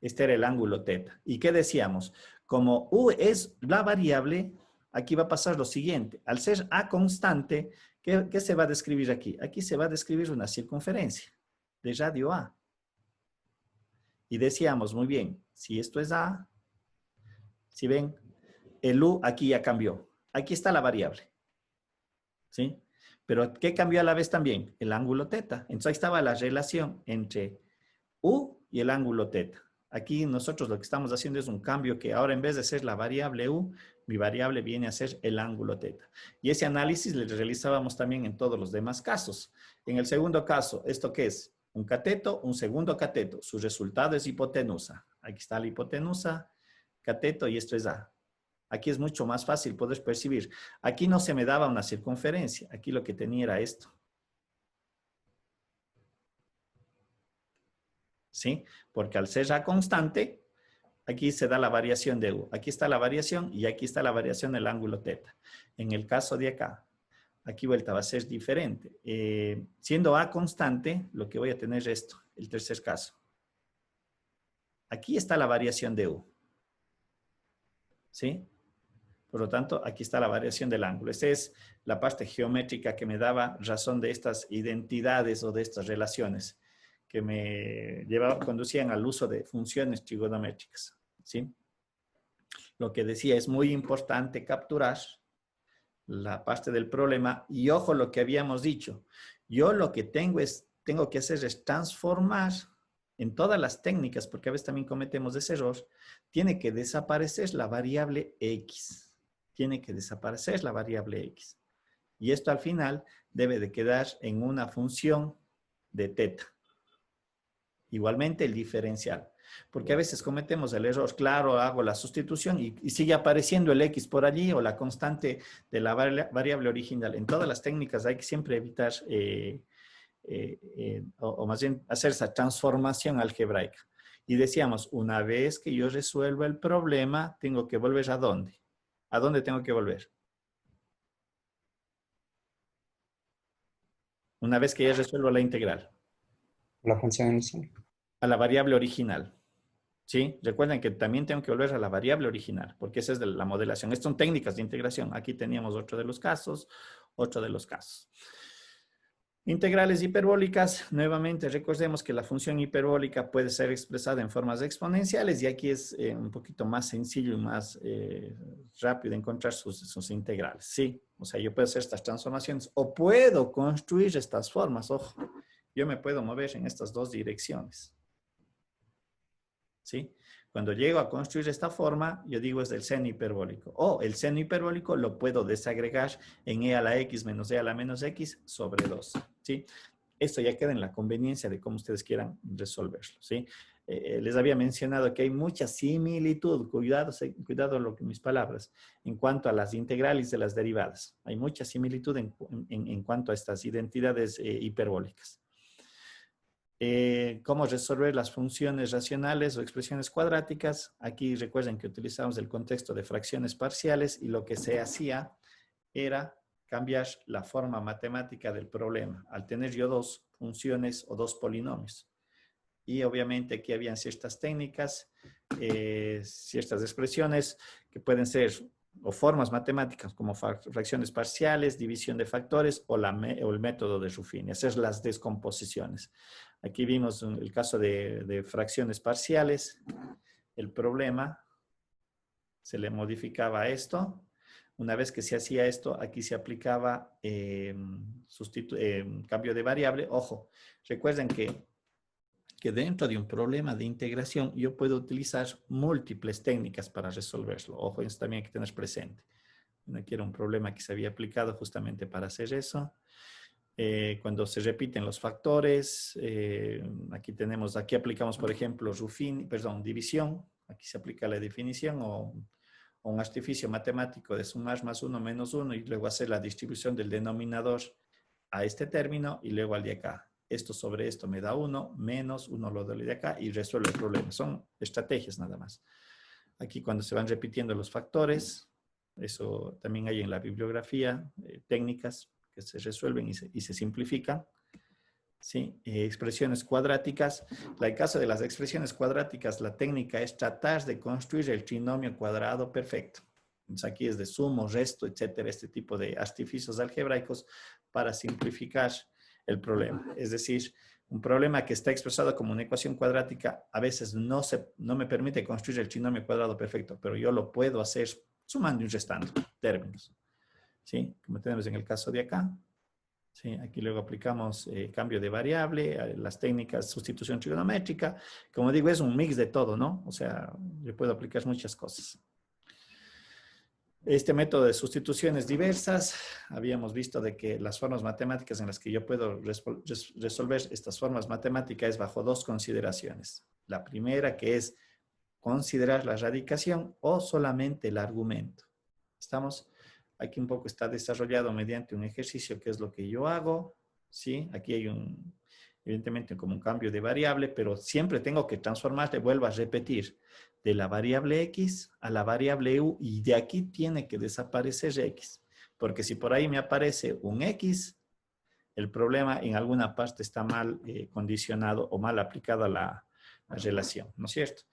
este era el ángulo teta. ¿Y qué decíamos? Como U es la variable, aquí va a pasar lo siguiente, al ser A constante, ¿qué se va a describir aquí? Aquí se va a describir una circunferencia de radio A. Y decíamos, muy bien, si esto es A, si ven, el U aquí ya cambió. Aquí está la variable. ¿Sí? Pero ¿qué cambió a la vez también? El ángulo teta. Entonces ahí estaba la relación entre U y el ángulo teta. Aquí nosotros lo que estamos haciendo es un cambio que ahora en vez de ser la variable U, mi variable viene a ser el ángulo teta. Y ese análisis lo realizábamos también en todos los demás casos. En el segundo caso, ¿esto qué es? Un cateto, un segundo cateto. Su resultado es hipotenusa. Aquí está la hipotenusa, cateto, y esto es A. Aquí es mucho más fácil poder percibir. Aquí no se me daba una circunferencia. Aquí lo que tenía era esto. ¿Sí? Porque al ser A constante, aquí se da la variación de U. Aquí está la variación y aquí está la variación del ángulo teta. En el caso de acá, aquí vuelta va a ser diferente. Siendo A constante, lo que voy a tener es esto, el tercer caso. Aquí está la variación de U. ¿Sí? Por lo tanto, aquí está la variación del ángulo. Esta es la parte geométrica que me daba razón de estas identidades o de estas relaciones. que me conducían al uso de funciones trigonométricas, ¿sí? Lo que decía, es muy importante capturar la parte del problema y ojo lo que habíamos dicho. Yo lo que tengo que hacer es transformar en todas las técnicas, porque a veces también cometemos ese error, tiene que desaparecer la variable X. Tiene que desaparecer la variable X. Y esto al final debe de quedar en una función de teta. Igualmente el diferencial. Porque a veces cometemos el error, claro, hago la sustitución y sigue apareciendo el X por allí o la constante de la variable original. En todas las técnicas hay que siempre evitar, o más bien hacer esa transformación algebraica. Y decíamos, una vez que yo resuelva el problema, tengo que volver ¿a dónde? ¿A dónde tengo que volver? Una vez que ya resuelvo la integral. La función inicial. A la variable original. ¿Sí? Recuerden que también tengo que volver a la variable original, porque esa es de la modelación. Estas son técnicas de integración. Aquí teníamos otro de los casos. Integrales hiperbólicas, nuevamente recordemos que la función hiperbólica puede ser expresada en formas exponenciales y aquí es un poquito más sencillo y más rápido encontrar sus integrales. Sí, o sea, yo puedo hacer estas transformaciones o puedo construir estas formas. Ojo, yo me puedo mover en estas dos direcciones. ¿Sí? Cuando llego a construir esta forma, yo digo es del seno hiperbólico. O el seno hiperbólico lo puedo desagregar en e a la x menos e a la menos x sobre 2. ¿Sí? Esto ya queda en la conveniencia de cómo ustedes quieran resolverlo. ¿Sí? Les había mencionado que hay mucha similitud, cuidado mis palabras, en cuanto a las integrales de las derivadas. Hay mucha similitud en cuanto a estas identidades hiperbólicas. Cómo resolver las funciones racionales o expresiones cuadráticas. Aquí recuerden que utilizamos el contexto de fracciones parciales y lo que se hacía era cambiar la forma matemática del problema al tener yo dos funciones o dos polinomios. Y obviamente aquí habían ciertas técnicas, ciertas expresiones que pueden ser o formas matemáticas como fracciones parciales, división de factores o el método de Ruffini. Hacer las descomposiciones. Aquí vimos el caso de fracciones parciales. El problema se le modificaba esto. Una vez que se hacía esto, aquí se aplicaba cambio de variable. Ojo, recuerden que dentro de un problema de integración yo puedo utilizar múltiples técnicas para resolverlo. Ojo, eso también hay que tener presente. Aquí era un problema que se había aplicado justamente para hacer eso. Cuando se repiten los factores, aquí aplicamos, por ejemplo, división. Aquí se aplica la definición o un artificio matemático de sumar más 1 menos 1 y luego hacer la distribución del denominador a este término y luego al de acá. Esto sobre esto me da 1, menos 1 lo doy de acá y resuelve el problema. Son estrategias nada más. Aquí cuando se van repitiendo los factores, eso también hay en la bibliografía, técnicas que se resuelven y se simplifican. ¿Sí? Expresiones cuadráticas. En el caso de las expresiones cuadráticas, la técnica es tratar de construir el trinomio cuadrado perfecto. Entonces aquí es de sumo, resto, etcétera, este tipo de artificios algebraicos para simplificar el problema. Es decir, un problema que está expresado como una ecuación cuadrática a veces no me permite construir el trinomio cuadrado perfecto, pero yo lo puedo hacer sumando y restando términos. ¿Sí? Como tenemos en el caso de acá. ¿Sí? Aquí luego aplicamos cambio de variable, las técnicas sustitución trigonométrica. Como digo, es un mix de todo, ¿no? O sea, yo puedo aplicar muchas cosas. Este método de sustituciones diversas, habíamos visto de que las formas matemáticas en las que yo puedo resolver estas formas matemáticas es bajo dos consideraciones. La primera que es considerar la radicación o solamente el argumento. ¿Estamos? Aquí un poco está desarrollado mediante un ejercicio que es lo que yo hago. ¿Sí? Aquí hay evidentemente como un cambio de variable, pero siempre tengo que transformarle, vuelvo a repetir, de la variable x a la variable u y de aquí tiene que desaparecer x. Porque si por ahí me aparece un x, el problema en alguna parte está mal condicionado o mal aplicado a la relación, ¿no es cierto?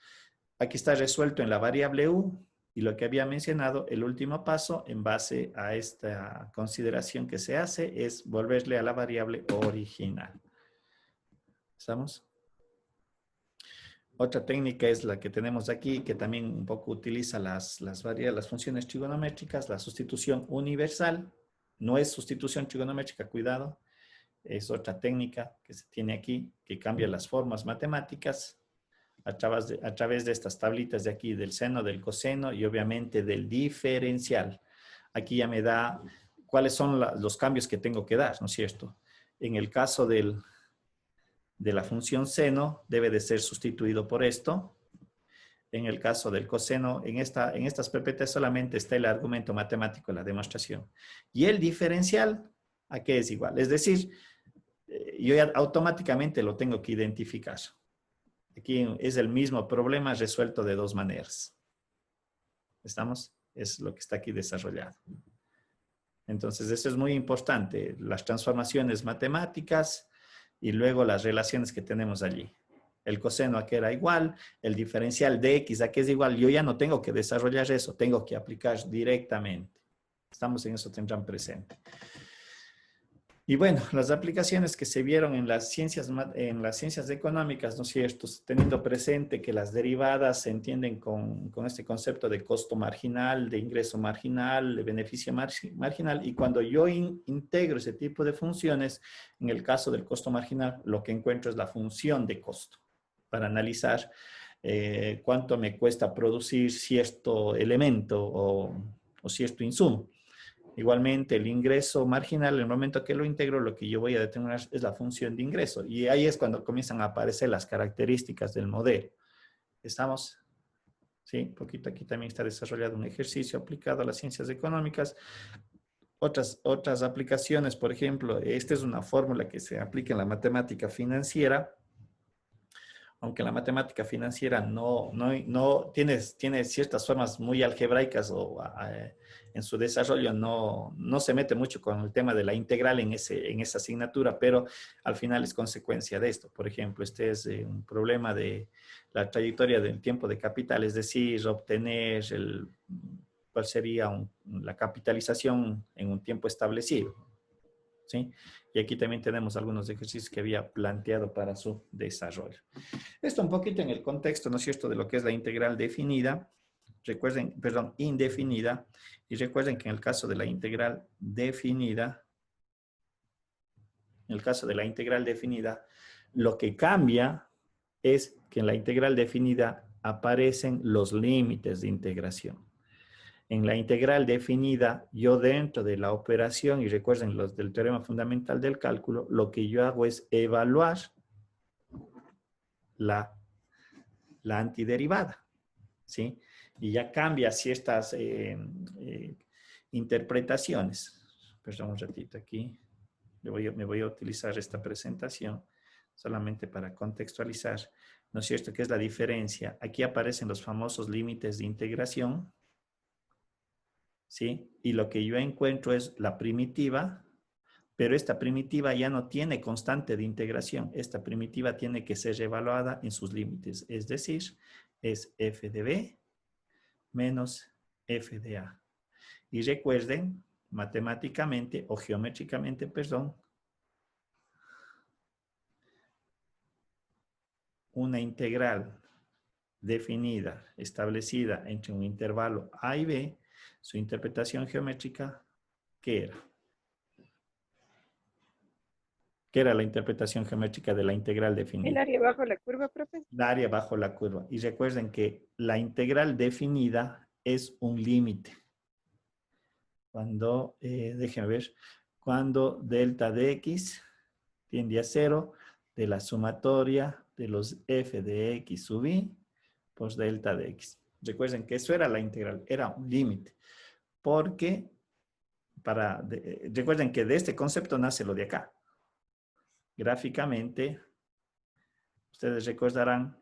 Aquí está resuelto en la variable u y lo que había mencionado, el último paso en base a esta consideración que se hace es volverle a la variable original. ¿Estamos? Otra técnica es la que tenemos aquí, que también un poco utiliza las funciones trigonométricas, la sustitución universal. No es sustitución trigonométrica, cuidado. Es otra técnica que se tiene aquí, que cambia las formas matemáticas a través de estas tablitas de aquí, del seno, del coseno y obviamente del diferencial. Aquí ya me da cuáles son los cambios que tengo que dar, ¿no es cierto? En el caso de la función seno, debe de ser sustituido por esto. En el caso del coseno, en estas PPT solamente está el argumento matemático de la demostración. Y el diferencial, ¿a qué es igual? Es decir, yo ya automáticamente lo tengo que identificar. Aquí es el mismo problema resuelto de dos maneras. ¿Estamos? Es lo que está aquí desarrollado. Entonces, eso es muy importante. Las transformaciones matemáticas y luego las relaciones que tenemos allí. El coseno a qué era igual, el diferencial de x a qué es igual. Yo ya no tengo que desarrollar eso, tengo que aplicar directamente. Estamos en eso, tendrán presente. Y bueno, las aplicaciones que se vieron en las ciencias económicas, ¿no es cierto? Teniendo presente que las derivadas se entienden con este concepto de costo marginal, de ingreso marginal, de beneficio marginal, y cuando yo integro ese tipo de funciones, en el caso del costo marginal, lo que encuentro es la función de costo, para analizar cuánto me cuesta producir cierto elemento o cierto insumo. Igualmente, el ingreso marginal, en el momento que lo integro, lo que yo voy a determinar es la función de ingreso. Y ahí es cuando comienzan a aparecer las características del modelo. ¿Estamos? Sí, un poquito aquí también está desarrollado un ejercicio aplicado a las ciencias económicas. Otras aplicaciones, por ejemplo, esta es una fórmula que se aplica en la matemática financiera. Aunque la matemática financiera tiene ciertas formas muy algebraicas o en su desarrollo no se mete mucho con el tema de la integral en esa asignatura, pero al final es consecuencia de esto. Por ejemplo, este es un problema de la trayectoria del tiempo de capital, es decir, obtener cuál sería la capitalización en un tiempo establecido. ¿Sí? Y aquí también tenemos algunos ejercicios que había planteado para su desarrollo. Esto un poquito en el contexto, ¿no es cierto?, de lo que es la integral definida, indefinida, y recuerden que en el caso de la integral definida, lo que cambia es que en la integral definida aparecen los límites de integración. En la integral definida, yo dentro de la operación, y recuerden los del teorema fundamental del cálculo, lo que yo hago es evaluar la antiderivada, ¿sí? Y ya cambia ciertas interpretaciones. Perdón un ratito aquí. Me voy a utilizar esta presentación solamente para contextualizar, ¿no es cierto?, qué es la diferencia. Aquí aparecen los famosos límites de integración, ¿sí? Y lo que yo encuentro es la primitiva, pero esta primitiva ya no tiene constante de integración. Esta primitiva tiene que ser evaluada en sus límites. Es decir, es f de b menos f de a. Y recuerden, matemáticamente o geométricamente, perdón, una integral definida, establecida entre un intervalo a y b, su interpretación geométrica, ¿qué era? ¿Qué era la interpretación geométrica de la integral definida? El área bajo la curva, profe. El área bajo la curva. Y recuerden que la integral definida es un límite. Cuando, déjenme ver, cuando delta de x tiende a 0 de la sumatoria de los f de x sub i por delta de x. Recuerden que eso era la integral, era un límite. Porque, recuerden que de este concepto nace lo de acá. Gráficamente, ustedes recordarán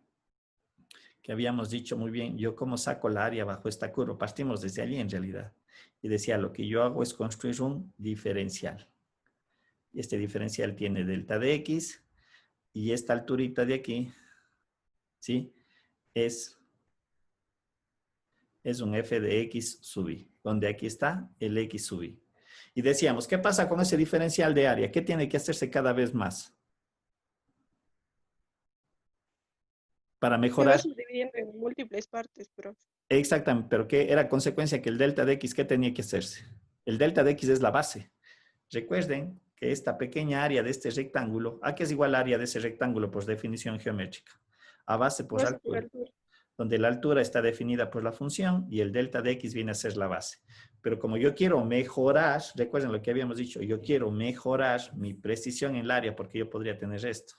que habíamos dicho muy bien, yo cómo saco la área bajo esta curva. Partimos desde allí en realidad. Y decía, lo que yo hago es construir un diferencial. Y este diferencial tiene delta de x y esta alturita de aquí, ¿sí?, es un f de x sub i, donde aquí está el x sub i. Y decíamos, ¿qué pasa con ese diferencial de área? ¿Qué tiene que hacerse cada vez más? para Se mejorar. va subdividiendo en múltiples partes, pero Exactamente, pero que era consecuencia que el delta de x, ¿qué tenía que hacerse? El delta de x es la base. Recuerden que esta pequeña área de este rectángulo, ¿a qué es igual área de ese rectángulo? Por definición geométrica. A base por base por altura, altura. donde la altura está definida por la función y el delta de x viene a ser la base. Pero como yo quiero mejorar, recuerden lo que habíamos dicho, yo quiero mejorar mi precisión en el área porque yo podría tener esto.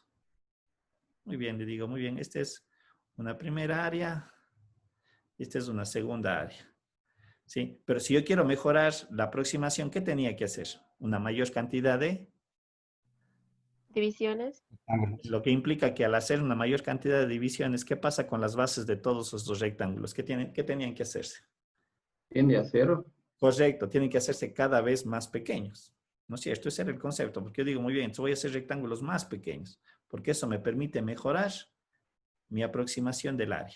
Muy bien, le digo, muy bien, esta es una primera área, esta es una segunda área. ¿Sí? Pero si yo quiero mejorar la aproximación, ¿qué tenía que hacer? Una mayor cantidad de... Divisiones. Ángulos. Lo que implica que al hacer una mayor cantidad de divisiones, ¿qué pasa con las bases de todos estos rectángulos? ¿Qué tenían que hacerse? Tiende a cero. Correcto, tienen que hacerse cada vez más pequeños. ¿No es cierto? Ese era el concepto, porque yo digo, muy bien, entonces voy a hacer rectángulos más pequeños, porque eso me permite mejorar mi aproximación del área.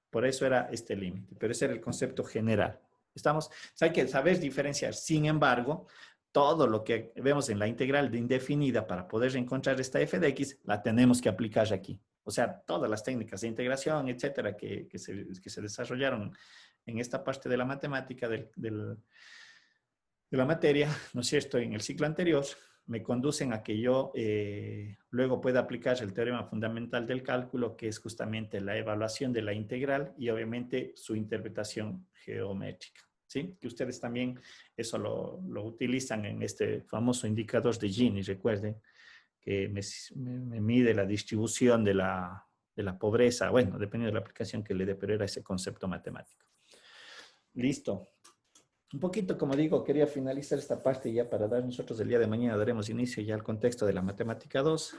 Por eso era este límite, pero ese era el concepto general. Estamos, hay que saber diferenciar. Sin embargo, todo lo que vemos en la integral de indefinida para poder encontrar esta f de x, la tenemos que aplicar aquí. O sea, todas las técnicas de integración, etcétera, que se desarrollaron en esta parte de la matemática, de la materia, ¿no es cierto?, en el ciclo anterior, me conducen a que yo luego pueda aplicar el teorema fundamental del cálculo, que es justamente la evaluación de la integral y obviamente su interpretación geométrica. ¿Sí? Que ustedes también eso lo utilizan en este famoso indicador de Gini, recuerden, que me mide la distribución de la pobreza, bueno, dependiendo de la aplicación que le dé, pero era ese concepto matemático. Listo. Un poquito, como digo, quería finalizar esta parte ya para dar nosotros el día de mañana, daremos inicio ya al contexto de la matemática 2,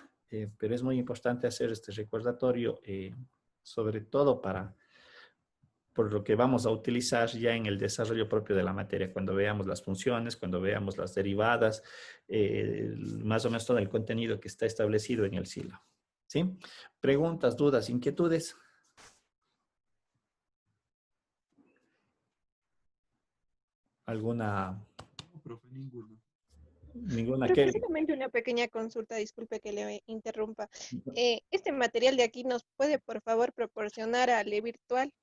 pero es muy importante hacer este recordatorio, sobre todo por lo que vamos a utilizar ya en el desarrollo propio de la materia, cuando veamos las funciones, cuando veamos las derivadas, más o menos todo el contenido que está establecido en el sílabo. ¿Sí? Preguntas, dudas, inquietudes. ¿Alguna? No, profe, ninguno. Ninguna Profe, que... solamente una pequeña consulta, disculpe que le interrumpa. Este material de aquí nos puede, por favor, proporcionar a Le Virtual.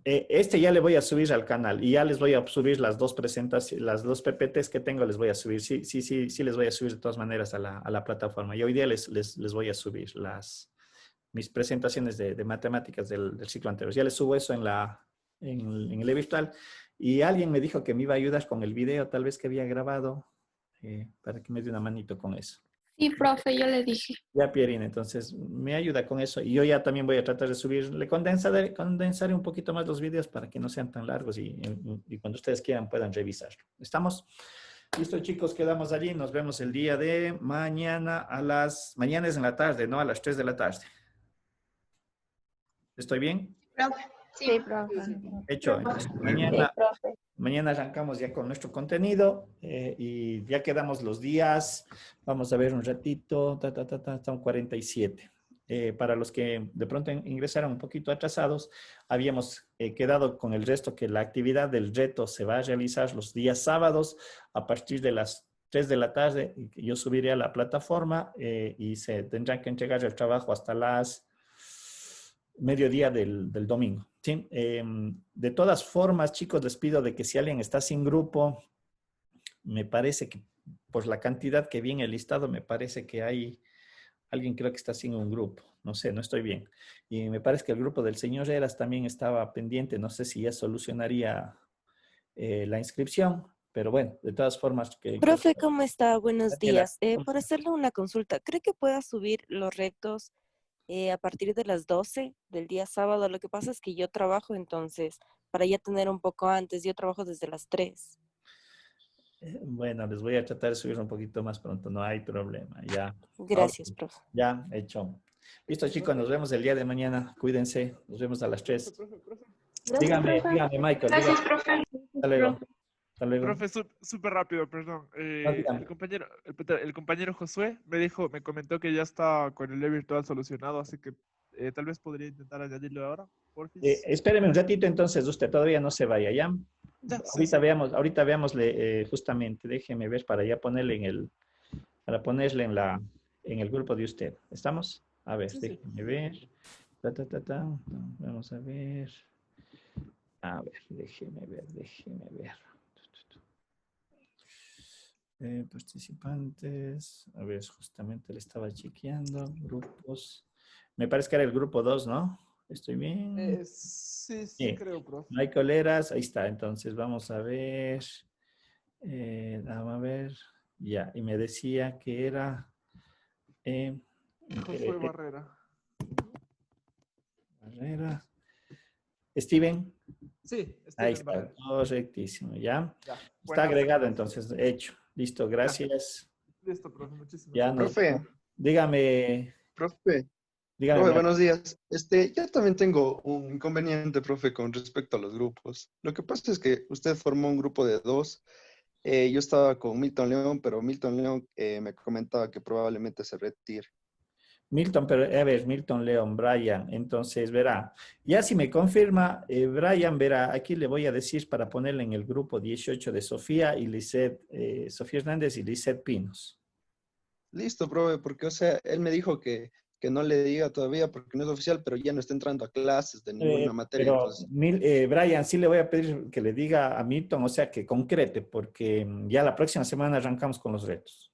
Este ya le voy a subir al canal y ya les voy a subir las dos presentaciones, las dos PPTs que tengo les voy a subir. Sí, les voy a subir de todas maneras a la plataforma. Y hoy día les voy a subir mis presentaciones de matemáticas del ciclo anterior. Ya les subo eso en el virtual. Y alguien me dijo que me iba a ayudar con el video, tal vez que había grabado, para que me dé una manito con eso. Sí, profe, yo le dije. Ya, Pierina, entonces me ayuda con eso. Y yo ya también voy a tratar de subirle, condensaré un poquito más los videos para que no sean tan largos y cuando ustedes quieran puedan revisarlo. ¿Estamos? Listo, chicos, quedamos allí. Nos vemos el día de mañana mañana es en la tarde, ¿no? A las 3 de la tarde. ¿Estoy bien? Sí, profe. Hecho. Entonces, mañana arrancamos ya con nuestro contenido y ya quedamos los días. Vamos a ver un ratito. Son 47. Para los que de pronto ingresaron un poquito atrasados, habíamos quedado con el resto que la actividad del reto se va a realizar los días sábados a partir de las 3 de la tarde. Yo subiré a la plataforma y se tendrán que entregar el trabajo hasta las mediodía del domingo. ¿Sí? De todas formas, chicos, les pido de que si alguien está sin grupo, me parece que por la cantidad que vi en el listado, me parece que hay alguien creo que está sin un grupo. No sé, no estoy bien. Y me parece que el grupo del señor Eras también estaba pendiente. No sé si ya solucionaría la inscripción, pero bueno, de todas formas... Profe, ¿cómo está? Buenos días. Por hacerle una consulta, ¿cree que pueda subir los retos a partir de las 12 del día sábado? Lo que pasa es que yo trabajo, entonces, para ya tener un poco antes, yo trabajo desde las 3. Bueno, les voy a tratar de subir un poquito más pronto, no hay problema, ya. Gracias, profe. Ya, hecho. Listo, chicos, nos vemos el día de mañana. Cuídense, nos vemos a las 3. Dígame, Michael. Gracias, profe. Hasta luego. Hasta luego. Profe, súper rápido, perdón. El compañero Josué me comentó que ya está con el virtual solucionado, así que tal vez podría intentar añadirlo ahora. Espéreme un ratito entonces, usted todavía no se vaya, ¿ya? Ahorita veámosle justamente, déjeme ver para ya ponerle para ponerle en el grupo de usted. ¿Estamos? A ver, déjeme ver. Vamos a ver. A ver, déjeme ver. Participantes. A ver, justamente le estaba chequeando. Grupos. Me parece que era el grupo 2, ¿no? ¿Estoy bien? Sí, Sí. creo, profe. No hay coleras. Ahí está. Entonces vamos a ver. Vamos a ver. Ya. Y me decía que era... Josué Barrera. Barrera. Steven. Sí, Ahí Steven está, Barrera. correctísimo, ¿ya? Ya, Está buenazo, agregado profe. entonces, hecho. Listo, gracias. Listo, profe, muchísimas Ya gracias. nos... Dígame, Profe, Michael. buenos días. Yo también tengo un inconveniente, profe, con respecto a los grupos. Lo que pasa es que usted formó un grupo de 2. Yo estaba con Milton León, pero Milton León me comentaba que probablemente se retire. Milton, pero a ver, Milton, León, Brian, entonces verá, ya si me confirma, Brian verá, aquí le voy a decir para ponerle en el grupo 18 de Sofía y Lisette, Sofía Hernández y Lisette Pinos. Listo, profe, porque, o sea, él me dijo que no le diga todavía porque no es oficial, pero ya no está entrando a clases de ninguna materia, Pero entonces... Brian, sí le voy a pedir que le diga a Milton, o sea, que concrete, porque ya la próxima semana arrancamos con los retos.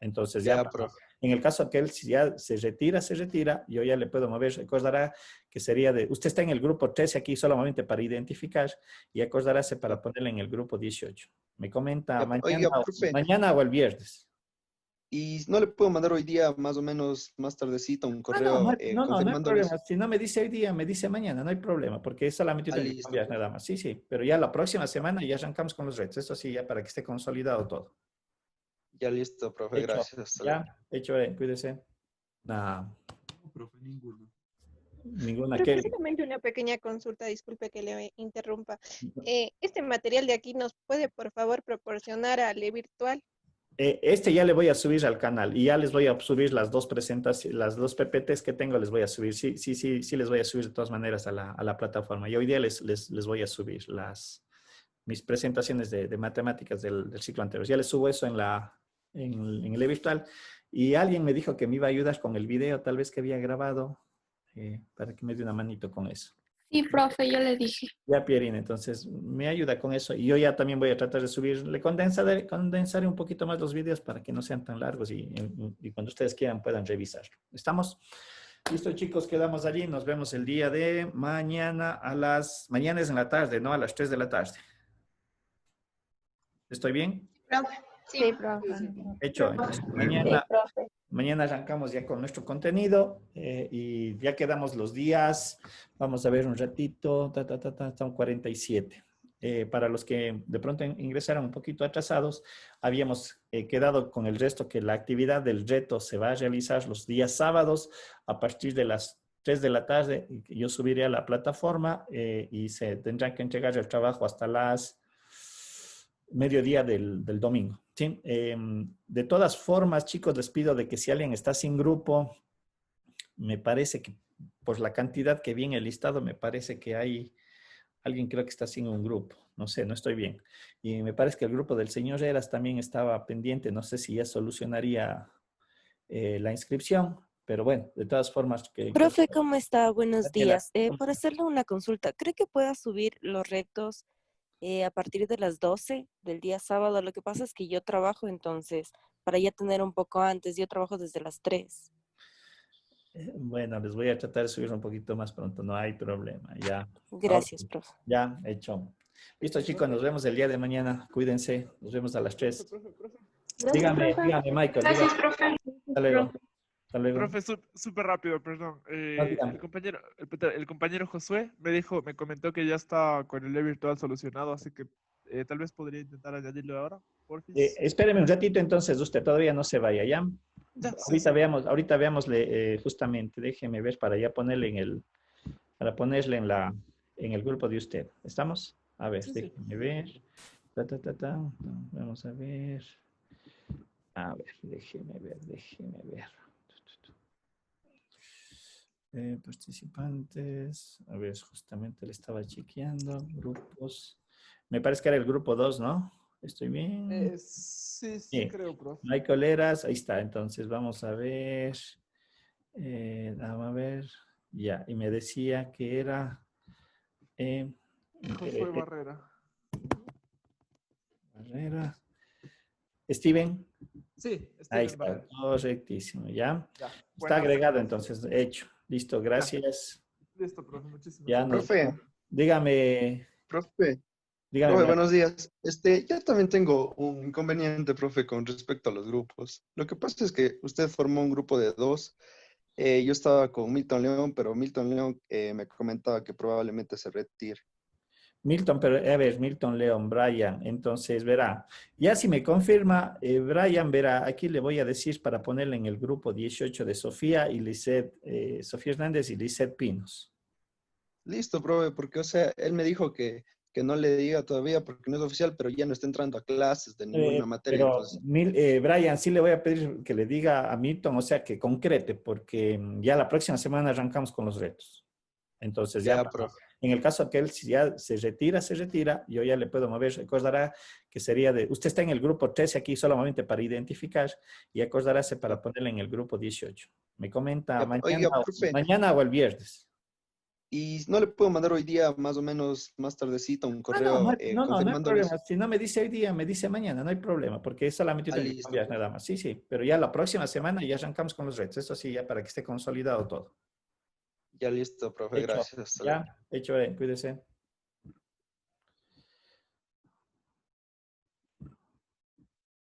Entonces ya, profe. en el caso que él si ya se retira, yo ya le puedo mover. Recordará que sería usted está en el grupo 13 aquí solamente para identificar y acordaráse para ponerle en el grupo 18. Me comenta Ya, mañana, oiga, profe, mañana o el viernes. y no le puedo mandar hoy día más o menos más tardecito un No, correo no hay confirmándoles. problema. Si no me dice hoy día, me dice mañana, no hay problema, porque es solamente yo tengo que Listo. cambiar nada más. Sí, sí, pero ya la próxima semana ya arrancamos con los retos. Eso sí, ya para que esté consolidado todo. Ya listo, profe, Hecho, gracias. Hasta ya, luego. hecho, cuídese. Nada. No, profe, ninguno. Ninguna Profe, que... solamente una pequeña consulta, disculpe que le interrumpa. Este material de aquí nos puede, por favor, proporcionar a Le Virtual. Este ya le voy a subir al canal y ya les voy a subir las dos presentaciones, las dos PPTs que tengo les voy a subir. Sí, les voy a subir de todas maneras a la plataforma. Y hoy día les voy a subir mis presentaciones de matemáticas del ciclo anterior. Ya les subo eso en el virtual. Y alguien me dijo que me iba a ayudar con el video, tal vez que había grabado, para que me dé una manito con eso. Sí, profe, yo le dije. Ya, Pierina, entonces me ayuda con eso. Y yo ya también voy a tratar de subirle, condensaré un poquito más los videos para que no sean tan largos y cuando ustedes quieran puedan revisarlo. ¿Estamos? Listo, chicos, quedamos allí. Nos vemos el día de mañana mañana es en la tarde, ¿no? A las 3 de la tarde. ¿Estoy bien? Profe, Sí, profe. Hecho. Entonces, mañana arrancamos ya con nuestro contenido y ya quedamos los días. Vamos a ver un ratito. Son 47. Para los que de pronto ingresaron un poquito atrasados, habíamos quedado con el resto que la actividad del reto se va a realizar los días sábados a partir de las 3 de la tarde. Yo subiré a la plataforma y se tendrán que entregar el trabajo hasta las mediodía del domingo. ¿Sí? De todas formas, chicos, les pido de que si alguien está sin grupo, me parece que por la cantidad que vi en el listado, me parece que hay alguien creo que está sin un grupo. No sé, no estoy bien. Y me parece que el grupo del señor Eras también estaba pendiente. No sé si ya solucionaría la inscripción, pero bueno, de todas formas... Profe, ¿cómo está? Buenos días. Por hacerle una consulta, ¿cree que pueda subir los retos a partir de las 12 del día sábado? Lo que pasa es que yo trabajo, entonces, para ya tener un poco antes, yo trabajo desde las 3. Bueno, les voy a tratar de subir un poquito más pronto, no hay problema, ya. Gracias, profe. Ya, hecho. Listo, chicos, nos vemos el día de mañana. Cuídense, nos vemos a las 3. Dígame, Michael. Gracias, profe. Hasta luego. Hasta luego. Profe, súper rápido, perdón. El compañero Josué me comentó que ya está con el virtual solucionado, así que tal vez podría intentar añadirlo ahora. Espéreme un ratito entonces, usted todavía no se vaya, ¿ya? Ahorita veámosle justamente, déjeme ver para ya ponerle para ponerle en el grupo de usted. ¿Estamos? A ver, déjeme ver. Vamos a ver. A ver, déjeme ver. Participantes. A ver, justamente le estaba chequeando. Grupos. Me parece que era el grupo 2, ¿no? ¿Estoy bien? Sí, creo, profe. No hay coleras. Ahí está. Entonces, vamos a ver. Vamos a ver. Ya, y me decía que era... Josué Barrera. Barrera. Steven. Sí, Ahí Steven está, Barrera. correctísimo, ¿ya? Ya, Está buenazo. agregado entonces, hecho. Listo, gracias. Listo, profe, muchísimas Ya gracias. Profe, dígame, profe, dígame. buenos días. Yo también tengo un inconveniente, profe, con respecto a los grupos. Lo que pasa es que usted formó un grupo de 2. Yo estaba con Milton León, pero Milton León me comentaba que probablemente se retire. Milton, pero a ver, Milton, León, Brian, entonces verá, ya si me confirma, Brian verá, aquí le voy a decir para ponerle en el grupo 18 de Sofía y Lisette, Sofía Hernández y Lisette Pinos. Listo, profe, porque, o sea, él me dijo que no le diga todavía porque no es oficial, pero ya no está entrando a clases de ninguna materia, Pero entonces. Brian, sí le voy a pedir que le diga a Milton, o sea, que concrete, porque ya la próxima semana arrancamos con los retos. Entonces ya, Ya, profe. en el caso que él si ya se retira, yo ya le puedo mover. Recordará que sería usted está en el grupo 13 aquí solamente para identificar y acordarse para ponerle en el grupo 18. Me comenta Ya, oiga, profe, mañana o el viernes. y no le puedo mandar hoy día más o menos más tardecito un No, correo no hay confirmándoles. problema. Si no me dice hoy día, me dice mañana, no hay problema, porque es solamente yo tengo que Listo. cambiar nada más. Sí, sí, pero ya la próxima semana ya arrancamos con los retos. Eso sí, ya para que esté consolidado todo. Ya listo, profe, Hecho, gracias. Hasta luego. ya, hecho, cuídese.